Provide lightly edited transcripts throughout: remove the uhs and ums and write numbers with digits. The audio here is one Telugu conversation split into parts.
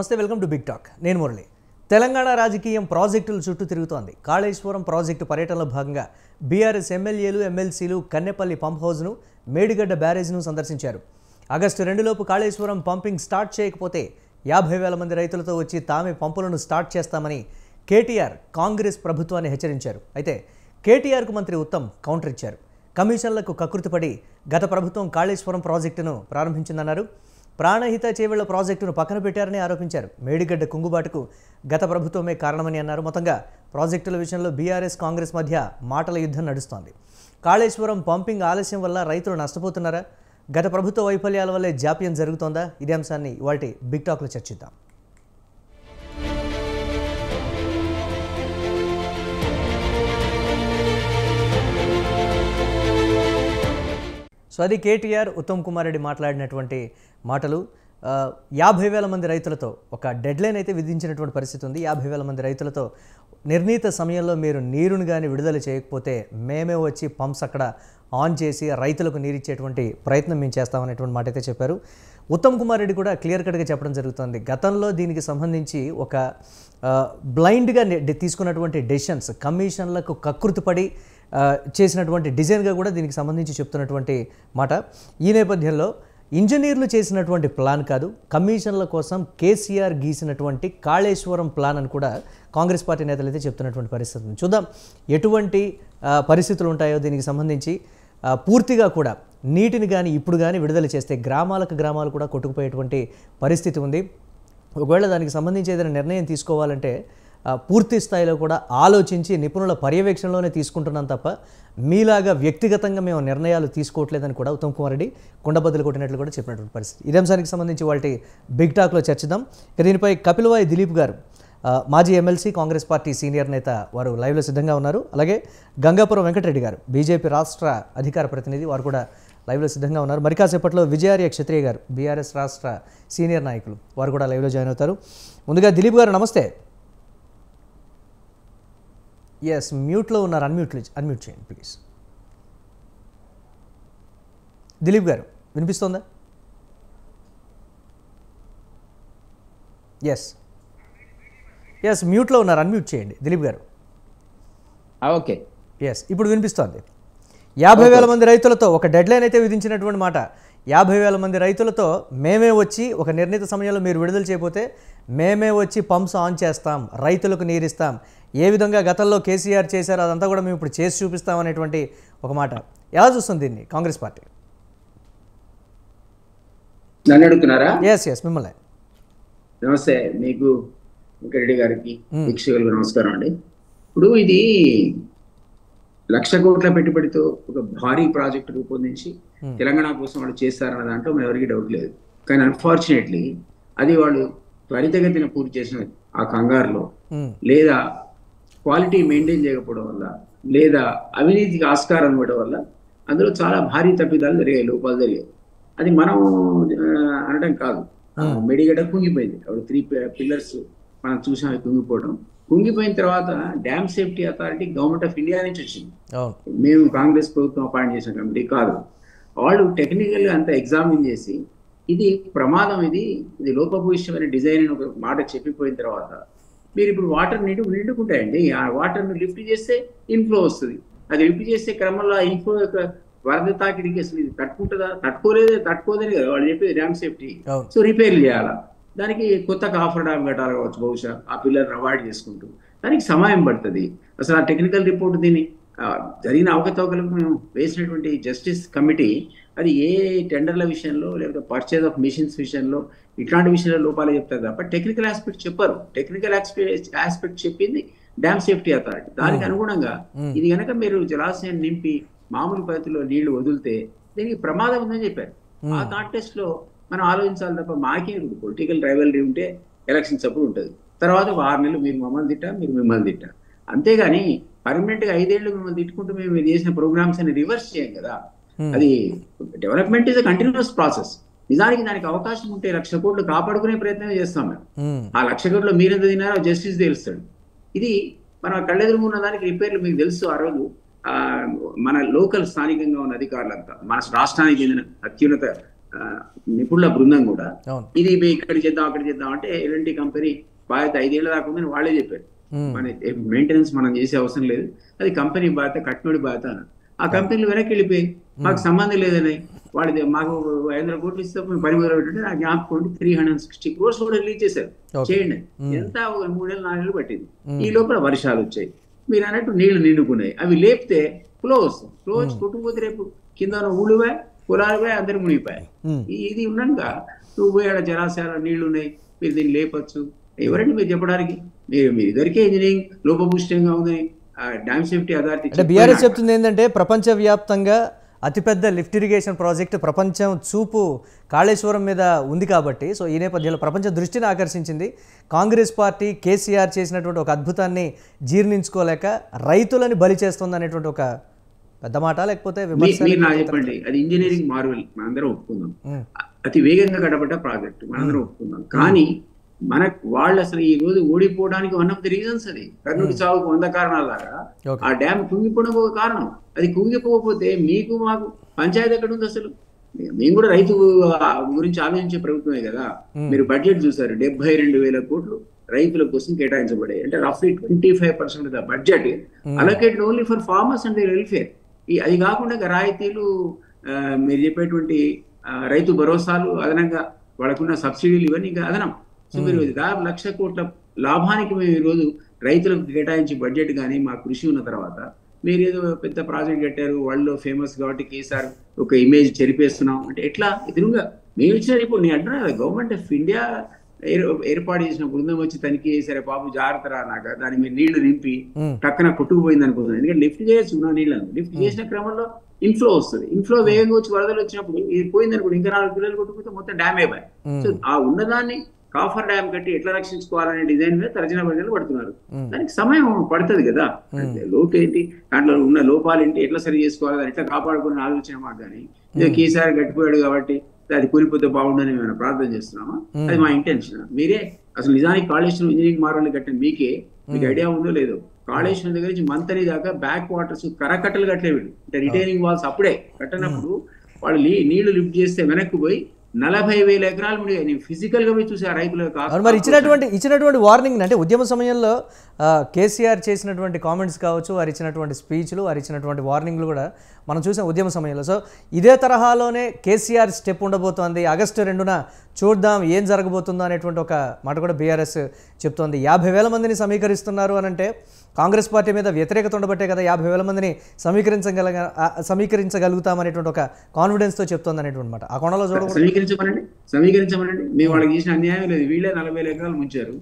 నమస్తే, వెల్కమ్ టు బిగ్ టాక్. నేను మురళి. తెలంగాణ రాజకీయం ప్రాజెక్టుల చుట్టూ తిరుగుతోంది. కాళేశ్వరం ప్రాజెక్టు పర్యటనలో భాగంగా బీఆర్ఎస్ ఎమ్మెల్యేలు, ఎమ్మెల్సీలు కన్నెపల్లి పంప్ హౌజ్ను, మేడిగడ్డ బ్యారేజ్ను సందర్శించారు. ఆగస్టు 2లోపు కాళేశ్వరం పంపింగ్ స్టార్ట్ చేయకపోతే 50,000 మంది రైతులతో వచ్చి తామే పంపులను స్టార్ట్ చేస్తామని కేటీఆర్ కాంగ్రెస్ ప్రభుత్వాన్ని హెచ్చరించారు. అయితే కేటీఆర్కు మంత్రి ఉత్తమ్ కౌంటర్ ఇచ్చారు. కమిషన్లకు కకృతిపడి గత ప్రభుత్వం కాళేశ్వరం ప్రాజెక్టును ప్రారంభించిందన్నారు. ప్రాణహిత చేవెళ్ల ప్రాజెక్టును పక్కన పెట్టారని ఆరోపించారు. మేడిగడ్డ కుంగుబాటుకు గత ప్రభుత్వమే కారణమని అన్నారు. మొత్తంగా ప్రాజెక్టుల విషయంలో బీఆర్ఎస్ కాంగ్రెస్ మధ్య మాటల యుద్ధం నడుస్తోంది. కాళేశ్వరం పంపింగ్ ఆలస్యం వల్ల రైతులు నష్టపోతున్నారా? గత ప్రభుత్వ వైఫల్యాల వల్లే జాప్యం జరుగుతోందా? ఇదే అంశాన్ని ఇవాల్టి బిగ్ టాక్లో చర్చిద్దాం. సో అది కేటీఆర్, ఉత్తమ్ కుమార్ రెడ్డి మాట్లాడినటువంటి మాటలు. 50,000 మంది రైతులతో ఒక డెడ్లైన్ అయితే విధించినటువంటి పరిస్థితి ఉంది. 50,000 మంది రైతులతో నిర్ణీత సమయంలో మీరు నీరుని కానీ విడుదల చేయకపోతే మేమే వచ్చి పంప్స్ అక్కడ ఆన్ చేసి రైతులకు నీరిచ్చేటువంటి ప్రయత్నం మేము చేస్తామనేటువంటి మాట అయితే చెప్పారు. ఉత్తమ్ కుమార్ రెడ్డి కూడా క్లియర్ కట్గా చెప్పడం జరుగుతుంది. గతంలో దీనికి సంబంధించి ఒక బ్లైండ్గా తీసుకున్నటువంటి డెసిషన్స్, కమిషన్లకు కకృతిపడి చేసినటువంటి డిజైన్గా కూడా దీనికి సంబంధించి చెప్తున్నటువంటి మాట. ఈ నేపథ్యంలో ఇంజనీర్లు చేసినటువంటి ప్లాన్ కాదు, కమిషన్ల కోసం కేసీఆర్ గీసినటువంటి కాళేశ్వరం ప్లాన్ అని కూడా కాంగ్రెస్ పార్టీ నేతలు అయితే చెప్తున్నటువంటి పరిస్థితి. చూద్దాం ఎటువంటి పరిస్థితులు ఉంటాయో దీనికి సంబంధించి. పూర్తిగా కూడా నీటిని కానీ ఇప్పుడు కానీ విడుదల చేస్తే గ్రామాలు కూడా కొట్టుకుపోయేటువంటి పరిస్థితి ఉంది. ఒకవేళ దానికి సంబంధించి ఏదైనా నిర్ణయం తీసుకోవాలంటే పూర్తి స్థాయిలో కూడా ఆలోచించి నిపుణుల పర్యవేక్షణలోనే తీసుకుంటున్నాం తప్ప మీలాగా వ్యక్తిగతంగా మేము నిర్ణయాలు తీసుకోవట్లేదని కూడా ఉత్తమ్ కుమార్ రెడ్డి కుండబద్దలు కొట్టినట్లు కూడా చెప్పినటువంటి పరిస్థితి. ఇదే అంశానికి సంబంధించి వాటి బిగ్ టాక్లో చర్చిద్దాం. దీనిపై కపిలవాయి దిలీప్ గారు, మాజీ ఎమ్మెల్సీ, కాంగ్రెస్ పార్టీ సీనియర్ నేత, వారు లైవ్లో సిద్ధంగా ఉన్నారు. అలాగే గంగాపురం వెంకటరెడ్డి గారు, బీజేపీ రాష్ట్ర అధికార ప్రతినిధి, వారు కూడా లైవ్లో సిద్ధంగా ఉన్నారు. మరి కాసేపట్లో విజయార్య క్షత్రియ గారు, బీఆర్ఎస్ రాష్ట్ర సీనియర్ నాయకులు, వారు కూడా లైవ్లో జాయిన్ అవుతారు. ముందుగా దిలీప్ గారు నమస్తే. ఎస్, మ్యూట్లో ఉన్నారు, అన్మ్యూట్ చేయండి ప్లీజ్. దిలీప్ గారు వినిపిస్తోందా? ఎస్ మ్యూట్లో ఉన్నారు, అన్మ్యూట్ చేయండి దిలీప్ గారు. ఓకే, ఎస్ ఇప్పుడు వినిపిస్తోంది. 50,000 మంది రైతులతో ఒక డెడ్లైన్ అయితే విధించినటువంటి మాట. 50,000 మంది రైతులతో మేమే వచ్చి ఒక నిర్ణీత సమయంలో మీరు విడుదల చేయకపోతే మేమే వచ్చి పంప్స్ ఆన్ చేస్తాం, రైతులకు నీరిస్తాం, ఏ విధంగా గతంలో కేసీఆర్ చేశారో అదంతా కూడా మేము ఇప్పుడు చేసి చూపిస్తాం అనేటువంటి ఒక మాట. ఎలా చూస్తుంది దీన్ని కాంగ్రెస్ పార్టీ? నన్ను అడుగుతున్నారా? ఎస్ మిమ్మల్ని. నమస్తే, మీకు వెంకరెడ్డి గారికి, వీక్షకులకు నమస్కారం అండి. ఇప్పుడు ఇది 1,00,000 కోట్ల పెట్టుబడితో ఒక భారీ ప్రాజెక్టు రూపొందించి తెలంగాణ కోసం వాళ్ళు చేస్తారన్న దాంట్లో ఎవరికి డౌట్ లేదు. కానీ అన్ఫార్చునేట్లీ అది వాళ్ళు త్వరితగతిన పూర్తి చేసిన ఆ కంగారులో, లేదా క్వాలిటీ మెయింటైన్ చేయకపోవడం వల్ల, లేదా అవినీతికి ఆస్కారం ఇవ్వడం వల్ల అందులో చాలా భారీ తప్పిదాలు జరిగాయి, లోపాలు జరిగాయి. అది మనం అనడం కాదు. మేడిగడ్డ కుంగిపోయింది. అప్పుడు 3 పిల్లర్స్ మనం చూసాం కుంగిపోవడం. కుంగిపోయిన తర్వాత dam safety authority government of India నుంచి వచ్చింది. మేము కాంగ్రెస్ ప్రభుత్వం అపాయింట్ చేసిన కమిటీ కాదు. వాళ్ళు టెక్నికల్గా అంతా ఎగ్జామిన్ చేసి ఇది ప్రమాదం, ఇది లోపభూయిష్టమైన డిజైన్ అని ఒక మాట చెప్పిపోయిన తర్వాత మీరు ఇప్పుడు వాటర్ నిండుకుంటాయండి. ఆ వాటర్ని లిఫ్ట్ చేస్తే ఇన్ఫ్లో వస్తుంది. అది లిఫ్ట్ చేసే క్రమంలో ఆ ఇన్ఫ్లో యొక్క వరద తాకిడికి అసలు ఇది తట్టుకుంటుందా? తట్టుకోదని కదా వాళ్ళు చెప్పేది డ్యామ్ సేఫ్టీ. సో రిపేర్లు చేయాలా, దానికి కొత్త కాఫర్ డ్యామ్ కట్టాలి కావచ్చు బహుశా, ఆ పిల్లర్ని అవాయిడ్ చేసుకుంటూ. దానికి సమయం పడుతుంది. అసలు ఆ టెక్నికల్ రిపోర్ట్ దీన్ని జరిగిన అవకతవకలకు మేము వేసినటువంటి జస్టిస్ కమిటీ అది ఏ టెండర్ల విషయంలో లేకపోతే పర్చేజ్ ఆఫ్ మిషన్స్ విషయంలో ఇట్లాంటి విషయంలో లోపాలు చెప్తారు తప్ప టెక్నికల్ ఆస్పెక్ట్ చెప్పరు. టెక్నికల్ ఆస్పెక్ట్ చెప్పింది డ్యామ్ సేఫ్టీ అథారిటీ. దానికి అనుగుణంగా ఇది కనుక మీరు జలాశయాన్ని నింపి మామూలు పద్ధతిలో నీళ్లు వదిలితే దీనికి ప్రమాదం ఉందని చెప్పారు. ఆ కాంటెస్ట్ లో మనం ఆలోచించాలి తప్ప మాకే పొలిటికల్ రైవల్రీ ఉంటే ఎలక్షన్స్ అప్పుడు ఉంటుంది. తర్వాత 6 నెలలు మీరు మమ్మల్ని తిట్టా, మీరు మిమ్మల్ని తిట్టా, అంతేగాని పర్మనెంట్ గా 5 ఏళ్ళు మిమ్మల్ని తిట్టుకుంటూ మేము చేసిన ప్రోగ్రామ్స్ అని రివర్స్ చేయం కదా. అది development is a continuous process. నిజానికి దానికి అవకాశం ఉంటే 1,00,000 కోట్లు కాపాడుకునే ప్రయత్నం చేస్తాం మేము. ఆ 1,00,000 కోట్లు మీరెంత తిన్నారో జస్టిస్ తెలుస్తాడు. ఇది మనం కళ్ళెదురుగున్న దానికి రిపేర్లు మీకు తెలుసు. ఆ రోజు మన లోకల్ స్థానికంగా ఉన్న అధికారులంతా, మన రాష్ట్రానికి చెందిన అత్యున్నత నిపుణుల బృందం కూడా అవును. ఇది ఇక్కడ చేద్దాం అక్కడ చేద్దాం అంటే ఎల్ఎన్టీ కంపెనీ బాధ్యత 5 ఏళ్ల దాకా ఉందని వాళ్ళే చెప్పారు. మన మెయింటెనెన్స్ మనం చేసే అవసరం లేదు, అది కంపెనీ బాధ్యత, కట్టినోడి బాధ్యత అన్నారు. ఆ కంపెనీలు వెనక్కి వెళ్ళిపోయి మాకు సంబంధం లేదని వాడిది మాకు 500 కోట్లు ఇస్తే పని మొదలు పెట్టండి, నాకు జ్ఞాపకం 360 crores కూడా రిలీజ్ చేశారు. చేయండి, ఎంత 3 ఏళ్ళు 4 ఏళ్ళు పట్టింది. ఈ లోపల వర్షాలు వచ్చాయి, మీరు అన్నట్టు నీళ్లు నిండుకున్నాయి, అవి లేపితే ఫ్లోస్ కొట్టుకుపోతే రేపు కింద ఊళ్ళువే పొలాలువే అందరు మునిగిపోయాయి. ఇది ఉండగా నువ్వు పోయి ఆడ జలాశయాల నీళ్లు ఉన్నాయి, మీరు దీన్ని లేపచ్చు, ఎవరండి మీరు చెప్పడానికి? మీరు ఇద్దరికే ఇంజనీరింగ్ లోపభూష్టంగా ఉందని డ్యామ్ సేఫ్టీ అథారిటీ బీఆర్ఎస్ చెప్తుంది ఏంటంటే ప్రపంచవ్యాప్తంగా అతిపెద్ద లిఫ్ట్ ఇరిగేషన్ ప్రాజెక్ట్ ప్రపంచం చూపు కాళేశ్వరం మీద ఉంది కాబట్టి, సో ఈ నేపథ్యంలో ప్రపంచ దృష్టిని ఆకర్షించింది. కాంగ్రెస్ పార్టీ కేసీఆర్ చేసినటువంటి ఒక అద్భుతాన్ని జీర్ణించుకోలేక రైతులని బలి చేస్తుంది అనేటువంటి ఒక పెద్ద మాట, లేకపోతే చెప్పండి. అది ఇంజనీరింగ్ మార్వెల్, మనందరం ఒప్పుకుందాం. అతి వేగంగా గడపడ్డ ప్రాజెక్ట్ మనందరం ఒప్పుకుందాం. కానీ వాళ్ళు అసలు ఈ రోజు ఓడిపోవడానికి వన్ ఆఫ్ ది రీజన్స్ అది. కర్నూలు సాగుకు 100 కారణాల దాకా ఆ డ్యామ్ కుంగిపోవడం ఒక కారణం. అది కుంగిపోకపోతే మీకు మాకు పంచాయతీ ఎక్కడ ఉంది అసలు? మేము కూడా రైతు గురించి ఆలోచించే ప్రభుత్వమే కదా. మీరు బడ్జెట్ చూసారు, 72,000 కోట్లు రైతుల కోసం కేటాయించబడాయి. అంటే రఫ్లీ 25% of the budget allocated only for farmers and their welfare. అది కాకుండా రాయితీలు, మీరు చెప్పేటువంటి రైతు భరోసాలు, అదనంగా వాళ్ళకున్న సబ్సిడీలు, ఇవన్నీ ఇంకా అదనం. సో మీరు దాదాపు 1,00,000 కోట్ల లాభానికి మేము ఈరోజు రైతులకు కేటాయించి బడ్జెట్ కానీ మా కృషి ఉన్న తర్వాత మీరు ఏదో పెద్ద ప్రాజెక్ట్ కట్టారు, వాళ్ళు ఫేమస్ కాబట్టి కేసీఆర్ ఒక ఇమేజ్ చెరిపేస్తున్నాం అంటే ఎట్లా? ఎదురుగా మేము ఇచ్చిన రిపోర్ట్ నేను అంటున్నా కదా, గవర్నమెంట్ ఆఫ్ ఇండియా ఏర్పాటు చేసిన బృందం వచ్చి తనిఖీ చేశారే బాబు జాగ్రత్త రా, నాకు దాని మీద నీళ్లు నింపి టక్కన కొట్టుకుపోయింది అనుకుంటున్నాను. ఎందుకంటే లిఫ్ట్ చేయొచ్చు నా నీళ్ళను, లిఫ్ట్ చేసిన క్రమంలో ఇన్ఫ్లో వస్తుంది, ఇన్ఫ్లో వేగంగా వచ్చి వరదలు వచ్చినప్పుడు ఇది పోయింది అనుకోండి, ఇంకా 4 పిల్లలు కొట్టుకుంటే మొత్తం డ్యామ్ అయిపోయాయి. సో ఆ ఉన్నదాన్ని కాఫర్ డ్యామ్ కట్టి ఎట్లా రక్షించుకోవాలనే డిజైన్ మీద తర్జన భర్జనలు పడుతున్నారు. దానికి సమయం పడుతుంది కదా. లోటు ఏంటి, దాంట్లో ఉన్న లోపాలు ఏంటి, ఎట్లా సరి చేసుకోవాలి, దాన్ని ఎట్లా కాపాడుకునే ఆలోచన మాట. కానీ కేసీఆర్ గట్టిపోయాడు కాబట్టి అది కూలిపోతే బాగుండని మేము ప్రార్థన చేస్తున్నామా? అది మా ఇంటెన్షన్. మీరే అసలు నిజానికి కాళేశ్వరం ఇంజనీరింగ్ మార్వల్ కట్టిన మీకు ఐడియా ఉందో లేదో, కాళేశ్వరం దగ్గర నుంచి మంతని దాకా బ్యాక్ వాటర్స్ కరకట్టలు కట్టలేవి, అంటే రిటైనింగ్ వాల్స్ అప్పుడే కట్టినప్పుడు వాళ్ళు నీళ్లు లిఫ్ట్ చేస్తే వెనక్కి పోయి 40,000 ఎకరాలు మునిగాయి. నేను ఫిజికల్ గా పోయి చూసా రైతులకు. మరి ఇచ్చినటువంటి వార్నింగ్ అంటే ఉద్యమ సమయంలో కేసీఆర్ చేసినటువంటి కామెంట్స్ కావచ్చు, వారు ఇచ్చినటువంటి స్పీచ్లు, వారు ఇచ్చినటువంటి వార్నింగ్లు కూడా మనం చూసాం ఉద్యమ సమయంలో. సో ఇదే తరహాలోనే కేసీఆర్ స్టెప్ ఉండబోతోంది. ఆగస్టు 2న చూద్దాం ఏం జరగబోతుందో అనేటువంటి ఒక మాట కూడా బీఆర్ఎస్ చెప్తోంది. 50,000 మందిని సమీకరిస్తున్నారు అని అంటే కాంగ్రెస్ పార్టీ మీద వ్యతిరేకత ఉండబట్టే కదా 50,000 మందిని సమీకరించగలుగుతామనేటువంటి ఒక కాన్ఫిడెన్స్తో చెప్తోంది అనేటువంటి మాట. ఆ కోణంలో సమీకరించమనండి. మేము వాళ్ళకి చేసిన అన్యాయం లేదు. వీళ్ళే 40,000 ఎకరాలు ముంచారు.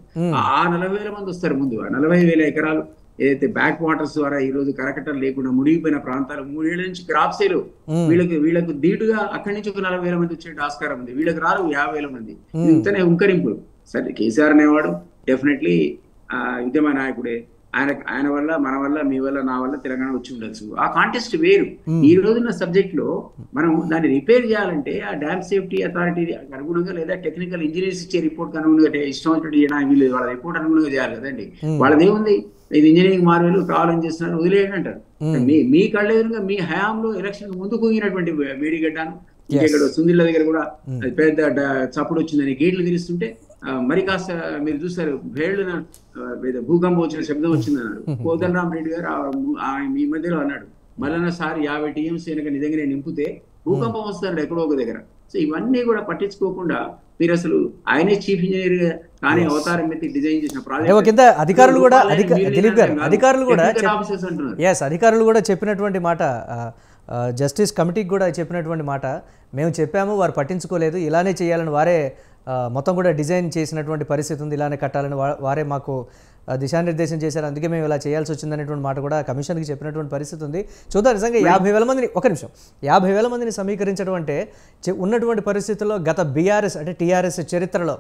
ఆ 40,000 మంది వస్తారు ముందు. 40,000 ఎకరాలు ఏదైతే బ్యాక్ వాటర్స్ ద్వారా ఈ రోజు కరకట్టలు లేకుండా మునిగిపోయిన ప్రాంతాలు 3 ఏళ్ల నుంచి క్రాప్స్ వీళ్ళకు ధీటుగా అక్కడి నుంచి ఒక 40,000 మంది వచ్చే ఆస్కారం ఉంది. వీళ్ళకి రారు 50,000 మంది. ఇంతనే ఉంకరింపులు. సరే కేసీఆర్ అనేవాడు డెఫినెట్లీ ఉద్యమ నాయకుడే. ఆయన వల్ల, మన వల్ల, మీ వల్ల, నా వల్ల తెలంగాణ వచ్చి ఉండొచ్చు. ఆ కాంటెస్ట్ వేరు. ఈ రోజున్న సబ్జెక్ట్ లో మనం దాన్ని రిపేర్ చేయాలంటే ఆ డ్యామ్ సేఫ్టీ అథారిటీ అనుగుణంగా లేదా టెక్నికల్ ఇంజనీర్స్ ఇచ్చే రిపోర్ట్ అనుగుణంగా ఇష్టం వచ్చినట్టు చేయడానికి వీళ్ళు వాళ్ళ రిపోర్ట్ అనుగుణంగా చేయాలి కదండి. వాళ్ళదేముంది, ఇది ఇంజనీరింగ్ మార్వెల్ కావాలని చేస్తున్నారు వదిలేయండి అంటారు. మీ కళ్ళ ఎదురుగా మీ హయాంలో ఎలక్షన్ ముందు కుంగినటువంటి మేడిగడ్డాను, ఇక్కడ సుందిళ్ళ దగ్గర కూడా అది పెద్ద చప్పుడు వచ్చిందని గేట్లు తెరుస్తుంటే మరి కాస్త మీరు చూస్తారు వేళ్ళున భూకంపం వచ్చిన శబ్దం వచ్చింది అన్నాడు కోదండరామ్ రెడ్డి గారు. ఈ మధ్యలో అన్నాడు మళ్ళా సార్ 50 TMC వెనక నిజంగానే నింపితే భూకంపం వస్తాడు ఎక్కడో ఒక దగ్గర. సో ఇవన్నీ కూడా పట్టించుకోకుండా మీరు అసలు ఆయనే చీఫ్ ఇంజనీర్ గా కానీ అవతారం ఎత్తి డిజైన్ చేసిన ప్రాజెక్ట్ అధికారులు కూడా చెప్పినటువంటి మాట, జస్టిస్ కమిటీకి కూడా చెప్పినటువంటి మాట, మేము చెప్పాము వారు పట్టించుకోలేదు, ఇలానే చేయాలని వారే మొత్తం కూడా డిజైన్ చేసినటువంటి పరిస్థితి ఉంది, ఇలానే కట్టాలని వారే మాకు దిశానిర్దేశం చేశారు, అందుకే మేము ఇలా చేయాల్సి వచ్చిందనేటువంటి మాట కూడా కమిషన్కి చెప్పినటువంటి పరిస్థితి ఉంది. చూద్దాం నిజంగా 50,000 మందిని 50,000 మందిని సమీకరించడం అంటే ఉన్నటువంటి పరిస్థితుల్లో గత బీఆర్ఎస్ అంటే టీఆర్ఎస్ చరిత్రలో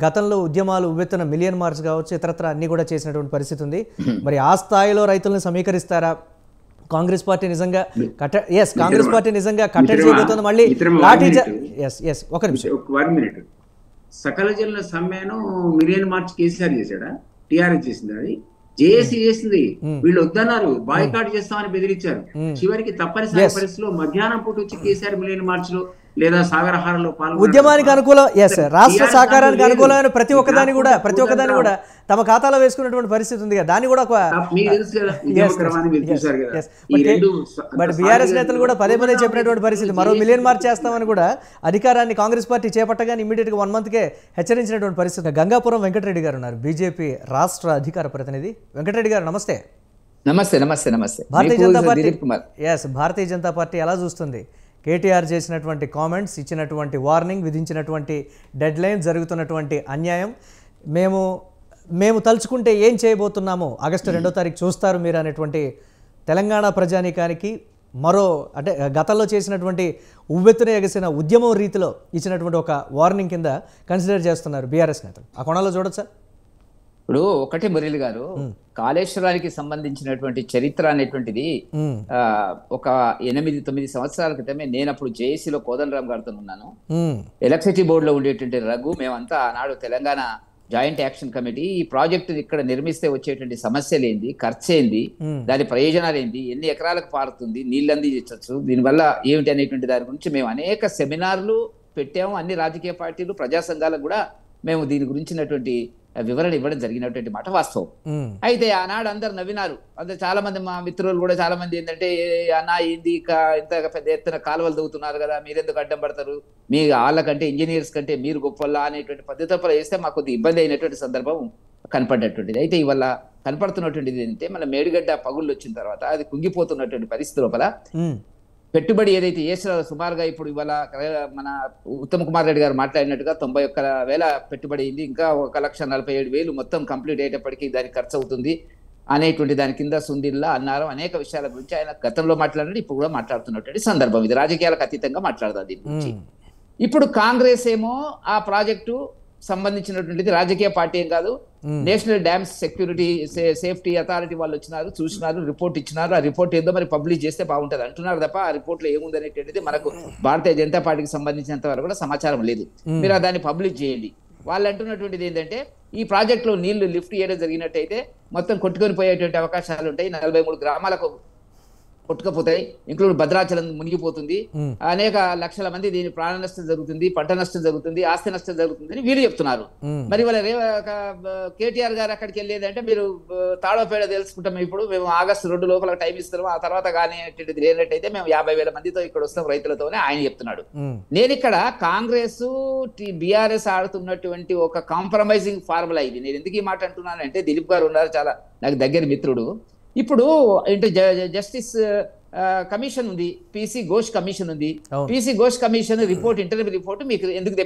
గతంలో ఉద్యమాలు ఉవ్వెత్తున మిలియన్ మార్చ్ కావచ్చు ఇతరత్ర అన్నీ కూడా చేసినటువంటి పరిస్థితి ఉంది. మరి ఆ స్థాయిలో రైతులను సమీకరిస్తారా కాంగ్రెస్ పార్టీ? నిజంగా కాంగ్రెస్ పార్టీ నిజంగా కట్టడి చేయబోతోంది. మళ్ళీ ఒక నిమిషం. సకల జనుల సమ్మెను మిలియన్ మార్చ్ కేసీఆర్ చేశాడా? టీఆర్ఎస్ చేసింది. అది జేఏసీ చేసింది. వీళ్ళు వద్దన్నారు, బాయ్కాట్ చేస్తామని బెదిరించారు. చివరికి తప్పనిసరి పరిస్థితిలో మధ్యాహ్నం పూట వచ్చి కేసీఆర్ మిలియన్ మార్చ్ లో లేదా సాగరహారంలో ఉద్యమానికి అనుకూలం రాష్ట్ర సహకారానికి అనుకూలమైన ప్రతి ఒక్కదాన్ని కూడా తమ ఖాతాలో వేసుకున్నటువంటి పరిస్థితి ఉంది కదా, దాన్ని కూడా బట్ బీఆర్ఎస్ నేతలు కూడా పదే చెప్పినటువంటి పరిస్థితి. మరో మిలియన్ మార్చ్ చేస్తామని కూడా అధికారాన్ని కాంగ్రెస్ పార్టీ చేపట్టగానే ఇమీడియట్ గా 1 month హెచ్చరించినటువంటి పరిస్థితి. గంగాపురం వెంకటరెడ్డి గారు ఉన్నారు, బీజేపీ రాష్ట్ర అధికార ప్రతినిధి. వెంకటరెడ్డి గారు నమస్తే. నమస్తే. భారతీయ జనతా పార్టీ ఎలా చూస్తుంది కేటీఆర్ చేసినటువంటి కామెంట్స్, ఇచ్చినటువంటి వార్నింగ్, విధించినటువంటి డెడ్ లైన్, జరుగుతున్నటువంటి అన్యాయం, మేము తలుచుకుంటే ఏం చేయబోతున్నామో ఆగస్టు 2వ తారీఖు చూస్తారు మీరు అనేటువంటి తెలంగాణ ప్రజానీకానికి మరో అంటే గతంలో చేసినటువంటి ఉవ్వెత్తున ఎగసిన ఉద్యమం రీతిలో ఇచ్చినటువంటి ఒక వార్నింగ్ కింద కన్సిడర్ చేస్తున్నారు బీఆర్ఎస్ నేతలు. ఆ కోణంలో చూడొచ్చా? ఇప్పుడు ఒకటి మురళి గారు, కాళేశ్వరానికి సంబంధించినటువంటి చరిత్ర అనేటువంటిది ఒక 8-9 సంవత్సరాల క్రితమే నేను అప్పుడు జేఏసీలో కోదండరామ్ గారితో ఉన్నాను. ఎలక్ట్రిసిటీ బోర్డులో ఉండేటువంటి రఘు, మేమంతా ఆనాడు తెలంగాణ జాయింట్ యాక్షన్ కమిటీ ఈ ప్రాజెక్టు ఇక్కడ నిర్మిస్తే వచ్చేటువంటి సమస్యలు ఏంది, ఖర్చు ఏంది, దాని ప్రయోజనాలు ఏంది, ఎన్ని ఎకరాలకు పారుతుంది, నీళ్ళు అందించవచ్చు, దీనివల్ల ఏమిటి అనేటువంటి దాని గురించి మేము అనేక సెమినార్లు పెట్టాము. అన్ని రాజకీయ పార్టీలు, ప్రజా సంఘాలకు కూడా మేము దీని గురించినటువంటి వివరణ ఇవ్వడం జరిగినటువంటి మాట వాస్తవం. అయితే ఆనాడు అందరు నవ్వినారు. అందరు చాలా మంది మా మిత్రులు కూడా చాలా మంది ఏంటంటే, అన్న ఏంది ఇంత పెద్ద ఎత్తున కాలువలు తవ్వుతున్నారు కదా, మీరెందుకు అడ్డం పడతారు, మీ వాళ్ళకంటే ఇంజనీర్స్ కంటే మీరు గొప్పలా అనేటువంటి పద్ధతులు వేస్తే మాకు కొద్దిగా ఇబ్బంది అయినటువంటి సందర్భం కనపడ్డటువంటిది. అయితే ఇవాళ కనపడుతున్నటువంటిది ఏంటంటే, మన మేడిగడ్డ పగుళ్ళు వచ్చిన తర్వాత అది కుంగిపోతున్నటువంటి పరిస్థితి లోపల పెట్టుబడి ఏదైతే చేసినారో సుమారుగా ఇప్పుడు ఇవాళ మన ఉత్తమ్ కుమార్ రెడ్డి గారు మాట్లాడినట్టుగా 91,000 పెట్టుబడి అయింది, ఇంకా 1,47,000 మొత్తం కంప్లీట్ అయ్యేటప్పటికీ దానికి ఖర్చు అవుతుంది అనేటువంటి దాని కింద సుందిల్లా అన్నారు. అనేక విషయాల గురించి ఆయన గతంలో మాట్లాడినట్టు ఇప్పుడు కూడా మాట్లాడుతున్నటువంటి సందర్భం ఇది. రాజకీయాలకు అతీతంగా మాట్లాడదాం దీని గురించి. ఇప్పుడు కాంగ్రెస్ ఏమో ఆ ప్రాజెక్టు సంబంధించినటువంటిది రాజకీయ పార్టీ ఏం కాదు, national dams security safety authority వాళ్ళు వచ్చినారు, చూసినారు, రిపోర్ట్ ఇచ్చినారు. ఆ రిపోర్ట్ ఏదో మరి పబ్లిష్ చేస్తే బాగుంటది అంటున్నారు తప్ప ఆ రిపోర్ట్ లో ఏముంది అనేటువంటిది మనకు భారతీయ జనతా పార్టీకి సంబంధించినంత వరకు కూడా సమాచారం లేదు. మీరు దాన్ని పబ్లిష్ చేయండి. వాళ్ళు అంటున్నటువంటిది ఏంటంటే, ఈ ప్రాజెక్ట్ లో నీళ్లు లిఫ్ట్ చేయడం జరిగినట్టయితే మొత్తం కొట్టుకొని పోయేటువంటి అవకాశాలు ఉంటాయి. 43 గ్రామాలకు కొట్టుకపోతాయి, ఇంక్లూడ్ భద్రాచలం మునిగిపోతుంది, అనేక లక్షల మంది దీని ప్రాణ నష్టం జరుగుతుంది, పంట నష్టం జరుగుతుంది, ఆస్తి నష్టం జరుగుతుంది అని వీళ్ళు చెప్తున్నారు. మరి వాళ్ళ కేటీఆర్ గారు అక్కడికి వెళ్ళేదంటే, మీరు తాడోపేడ తెలుసుకుంటాం, ఇప్పుడు మేము ఆగస్టు 2 లోపల టైం ఇస్తున్నాం, ఆ తర్వాత కానీ లేనట్టయితే మేము 50,000 మందితో ఇక్కడ వస్తాం రైతులతోనే ఆయన చెప్తున్నాడు. నేను ఇక్కడ కాంగ్రెస్ బీఆర్ఎస్ ఆడుతున్నటువంటి ఒక కాంప్రమైజింగ్ ఫార్ములా ఇది. నేను ఎందుకు ఈ మాట అంటున్నానంటే, దిలీప్ గారు ఉన్నారు, చాలా నాకు దగ్గర మిత్రుడు. ఇప్పుడు జస్టిస్ కమిషన్ ఉంది, పీసీ ఘోష్ కమిషన్ ఉంది. PC Ghosh commission report, interview report మీకు ఎందుకు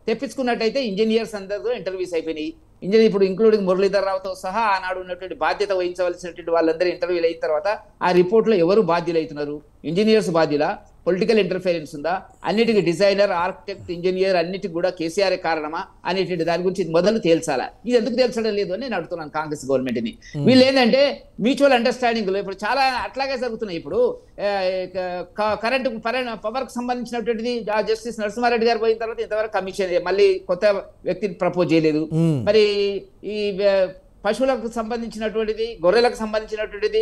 తెప్పించుకున్నట్టయితే ఇంజనీర్స్ అందరితో ఇంటర్వ్యూస్ అయిపోయినాయి. ఇంజనీర్ ఇప్పుడు ఇంక్లూడింగ్ మురళీధర్ రావుతో సహా ఆనాడు ఉన్నటువంటి బాధ్యత వహించవలసినటువంటి వాళ్ళందరూ ఇంటర్వ్యూలు అయిన తర్వాత ఆ రిపోర్ట్ లో ఎవరు బాధ్యులు అవుతున్నారు? ఇంజనీర్స్ బాధ్యులా? పొలిటికల్ ఇంటర్ఫిరెన్స్ ఉందా? అన్నిటికీ డిజైనర్, ఆర్కిటెక్ట్, ఇంజనీర్ అన్నిటికి కూడా కేసీఆర్ కారణమా అనేటువంటి దాని గురించి మొదలు తేల్చాలా. ఇది ఎందుకు తేల్చడం లేదు అని నేను అడుగుతున్నాను కాంగ్రెస్ గవర్నమెంట్ ని. వీళ్ళు ఏంటంటే మ్యూచువల్ అండర్స్టాండింగ్ లో ఇప్పుడు చాలా అట్లాగే జరుగుతున్నాయి. ఇప్పుడు కరెంటు పవర్ కు సంబంధించినటువంటిది జస్టిస్ నరసింహారెడ్డి గారు పోయిన తర్వాత ఇంతవరకు కమిషన్ మళ్ళీ కొత్త వ్యక్తిని ప్రపోజ్ చేయలేదు. మరి ఈ పశువులకు సంబంధించినటువంటిది, గొర్రెలకు సంబంధించినటువంటిది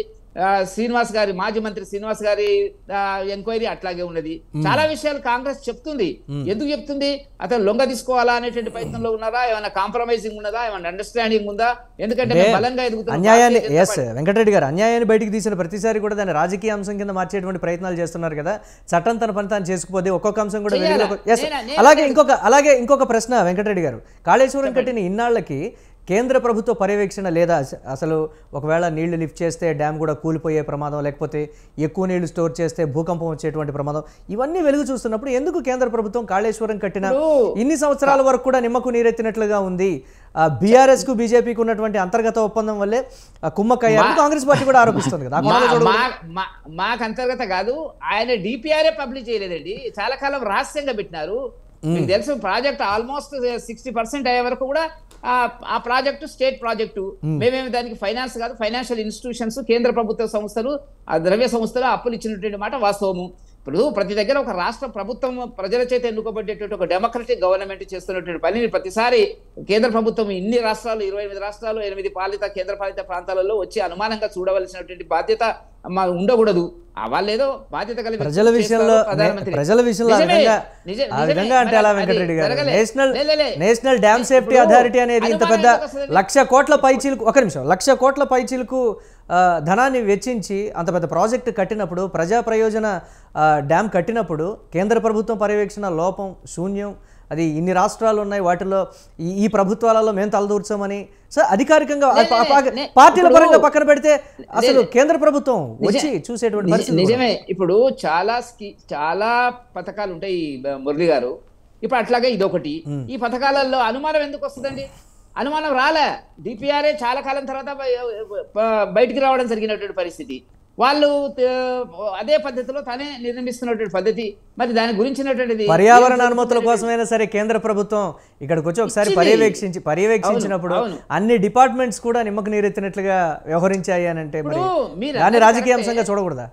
శ్రీనివాస్ గారి, మాజీ మంత్రి శ్రీనివాస్ గారి ఎంక్వైరీ అట్లాగే ఉన్నది. చాలా విషయాలు కాంగ్రెస్ చెప్తుంది. ఎందుకు చెప్తుంది? అతను లొంగ తీసుకోవాలా అనేటువంటి ప్రయత్నంలో ఉన్నారా? ఏమైనా కాంప్రమైజింగ్ ఉన్నదా? ఏమైనా అండర్స్టాండింగ్ ఉందా? ఎందుకంటే బలంగా అన్యాయాన్ని వెంకటరెడ్డి గారు అన్యాయాన్ని బయటికి తీసిన ప్రతిసారి కూడా దాన్ని రాజకీయ అంశం కింద మార్చేటువంటి ప్రయత్నాలు చేస్తున్నారు కదా. చట్టం తన పని తాను చేసుకుపోతే ఒక్కొక్క అంశం కూడా అలాగే ఇంకొక ప్రశ్న వెంకటరెడ్డి గారు, కాళేశ్వరం కట్టిన ఇన్నాళ్లకి కేంద్ర ప్రభుత్వ పర్యవేక్షణ లేదా? అసలు ఒకవేళ నీళ్లు లిఫ్ట్ చేస్తే డ్యామ్ కూడా కూలిపోయే ప్రమాదం, లేకపోతే ఎక్కువ నీళ్లు స్టోర్ చేస్తే భూకంపం వచ్చేటువంటి ప్రమాదం, ఇవన్నీ వెలుగు చూస్తున్నప్పుడు ఎందుకు కేంద్ర ప్రభుత్వం కాళేశ్వరం కట్టిన ఇన్ని సంవత్సరాల వరకు కూడా నిమ్మకు నీరెత్తినట్లుగా ఉంది? బీఆర్ఎస్ కు బీజేపీకి ఉన్నటువంటి అంతర్గత ఒప్పందం వల్లే కుమ్మక్కయ్యారు కాంగ్రెస్ పార్టీ కూడా ఆరోపిస్తుంది కదా. మాకు అంతర్గత కాదు, ఆయన డిపిఆర్ఏ పబ్లిష్ చేయలేదండి, చాలా కాలం రహస్యంగా పెట్టినారు. మీకు తెలుసు ప్రాజెక్ట్ ఆల్మోస్ట్ 60% అయ్యే వరకు కూడా ఆ ప్రాజెక్టు స్టేట్ ప్రాజెక్టు. మేమేమి దానికి ఫైనాన్స్ కాదు, ఫైనాన్షియల్ ఇన్స్టిట్యూషన్స్, కేంద్ర ప్రభుత్వ సంస్థలు, ఆ ద్రవ్య సంస్థలు అప్పులు ఇచ్చినటువంటి మాట వాస్తవము. ఇప్పుడు ప్రతి దగ్గర ఒక రాష్ట్ర ప్రభుత్వం ప్రజల చేత ఎన్నుకోబడేటువంటి ఒక డెమోక్రటిక్ గవర్నమెంట్ చేస్తున్నటువంటి పనిని ప్రతిసారి కేంద్ర ప్రభుత్వం ఇన్ని రాష్ట్రాలు 28 రాష్ట్రాలు 8 పాలిత కేంద్ర పాలిత ప్రాంతాలలో వచ్చి అనుమానంగా చూడవలసినటువంటి బాధ్యత ఉండకూడదు. వాళ్ళేదో బాధ్యత కలిగి ప్రజల విషయంలో అంటే అలా వెంకటరెడ్డి గారు నేషనల్ డ్యామ్ సేఫ్టీ అథారిటీ అనేది ఇంత పెద్ద 1,00,000 కోట్ల పైచీలకు 1,00,000 కోట్ల పైచీలకు ధనాన్ని వెచ్చించి అంత పెద్ద ప్రాజెక్టు కట్టినప్పుడు, ప్రజా ప్రయోజన డ్యామ్ కట్టినప్పుడు కేంద్ర ప్రభుత్వం పర్యవేక్షణ లోపం, శూన్యం, అది ఇన్ని రాష్ట్రాలు ఉన్నాయి, వాటిలో ఈ ప్రభుత్వాలలో మేము తలదూర్చామని అధికారికంగా పార్టీల పరంగా పక్కన పెడితే అసలు కేంద్ర ప్రభుత్వం వచ్చి చూసేటువంటి పరిస్థితి. నిజమే. ఇప్పుడు చాలా పథకాలు ఉంటాయి మురళి గారు. ఇప్పుడు అట్లాగే ఇదొకటి. ఈ పథకాలలో అనుమానం ఎందుకు వస్తుందండి? అనుమానం రాలే. డిపిఆర్ఏ చాలా కాలం తర్వాత బయటికి రావడం జరిగినటువంటి పరిస్థితి. వాళ్ళు అదే పద్ధతిలో తానే నిర్మిస్తున్నటువంటి పద్ధతి. మరి దాని గురించినటువంటిది పర్యావరణ అనుమతుల కోసమైనా సరే కేంద్ర ప్రభుత్వం ఇక్కడికి వచ్చి ఒకసారి పర్యవేక్షించినప్పుడు అన్ని డిపార్ట్మెంట్స్ కూడా నిమ్మకు నీరెత్తినట్లుగా వ్యవహరించాయి అని అంటే దాన్ని రాజకీయ అంశంగా చూడకూడదా?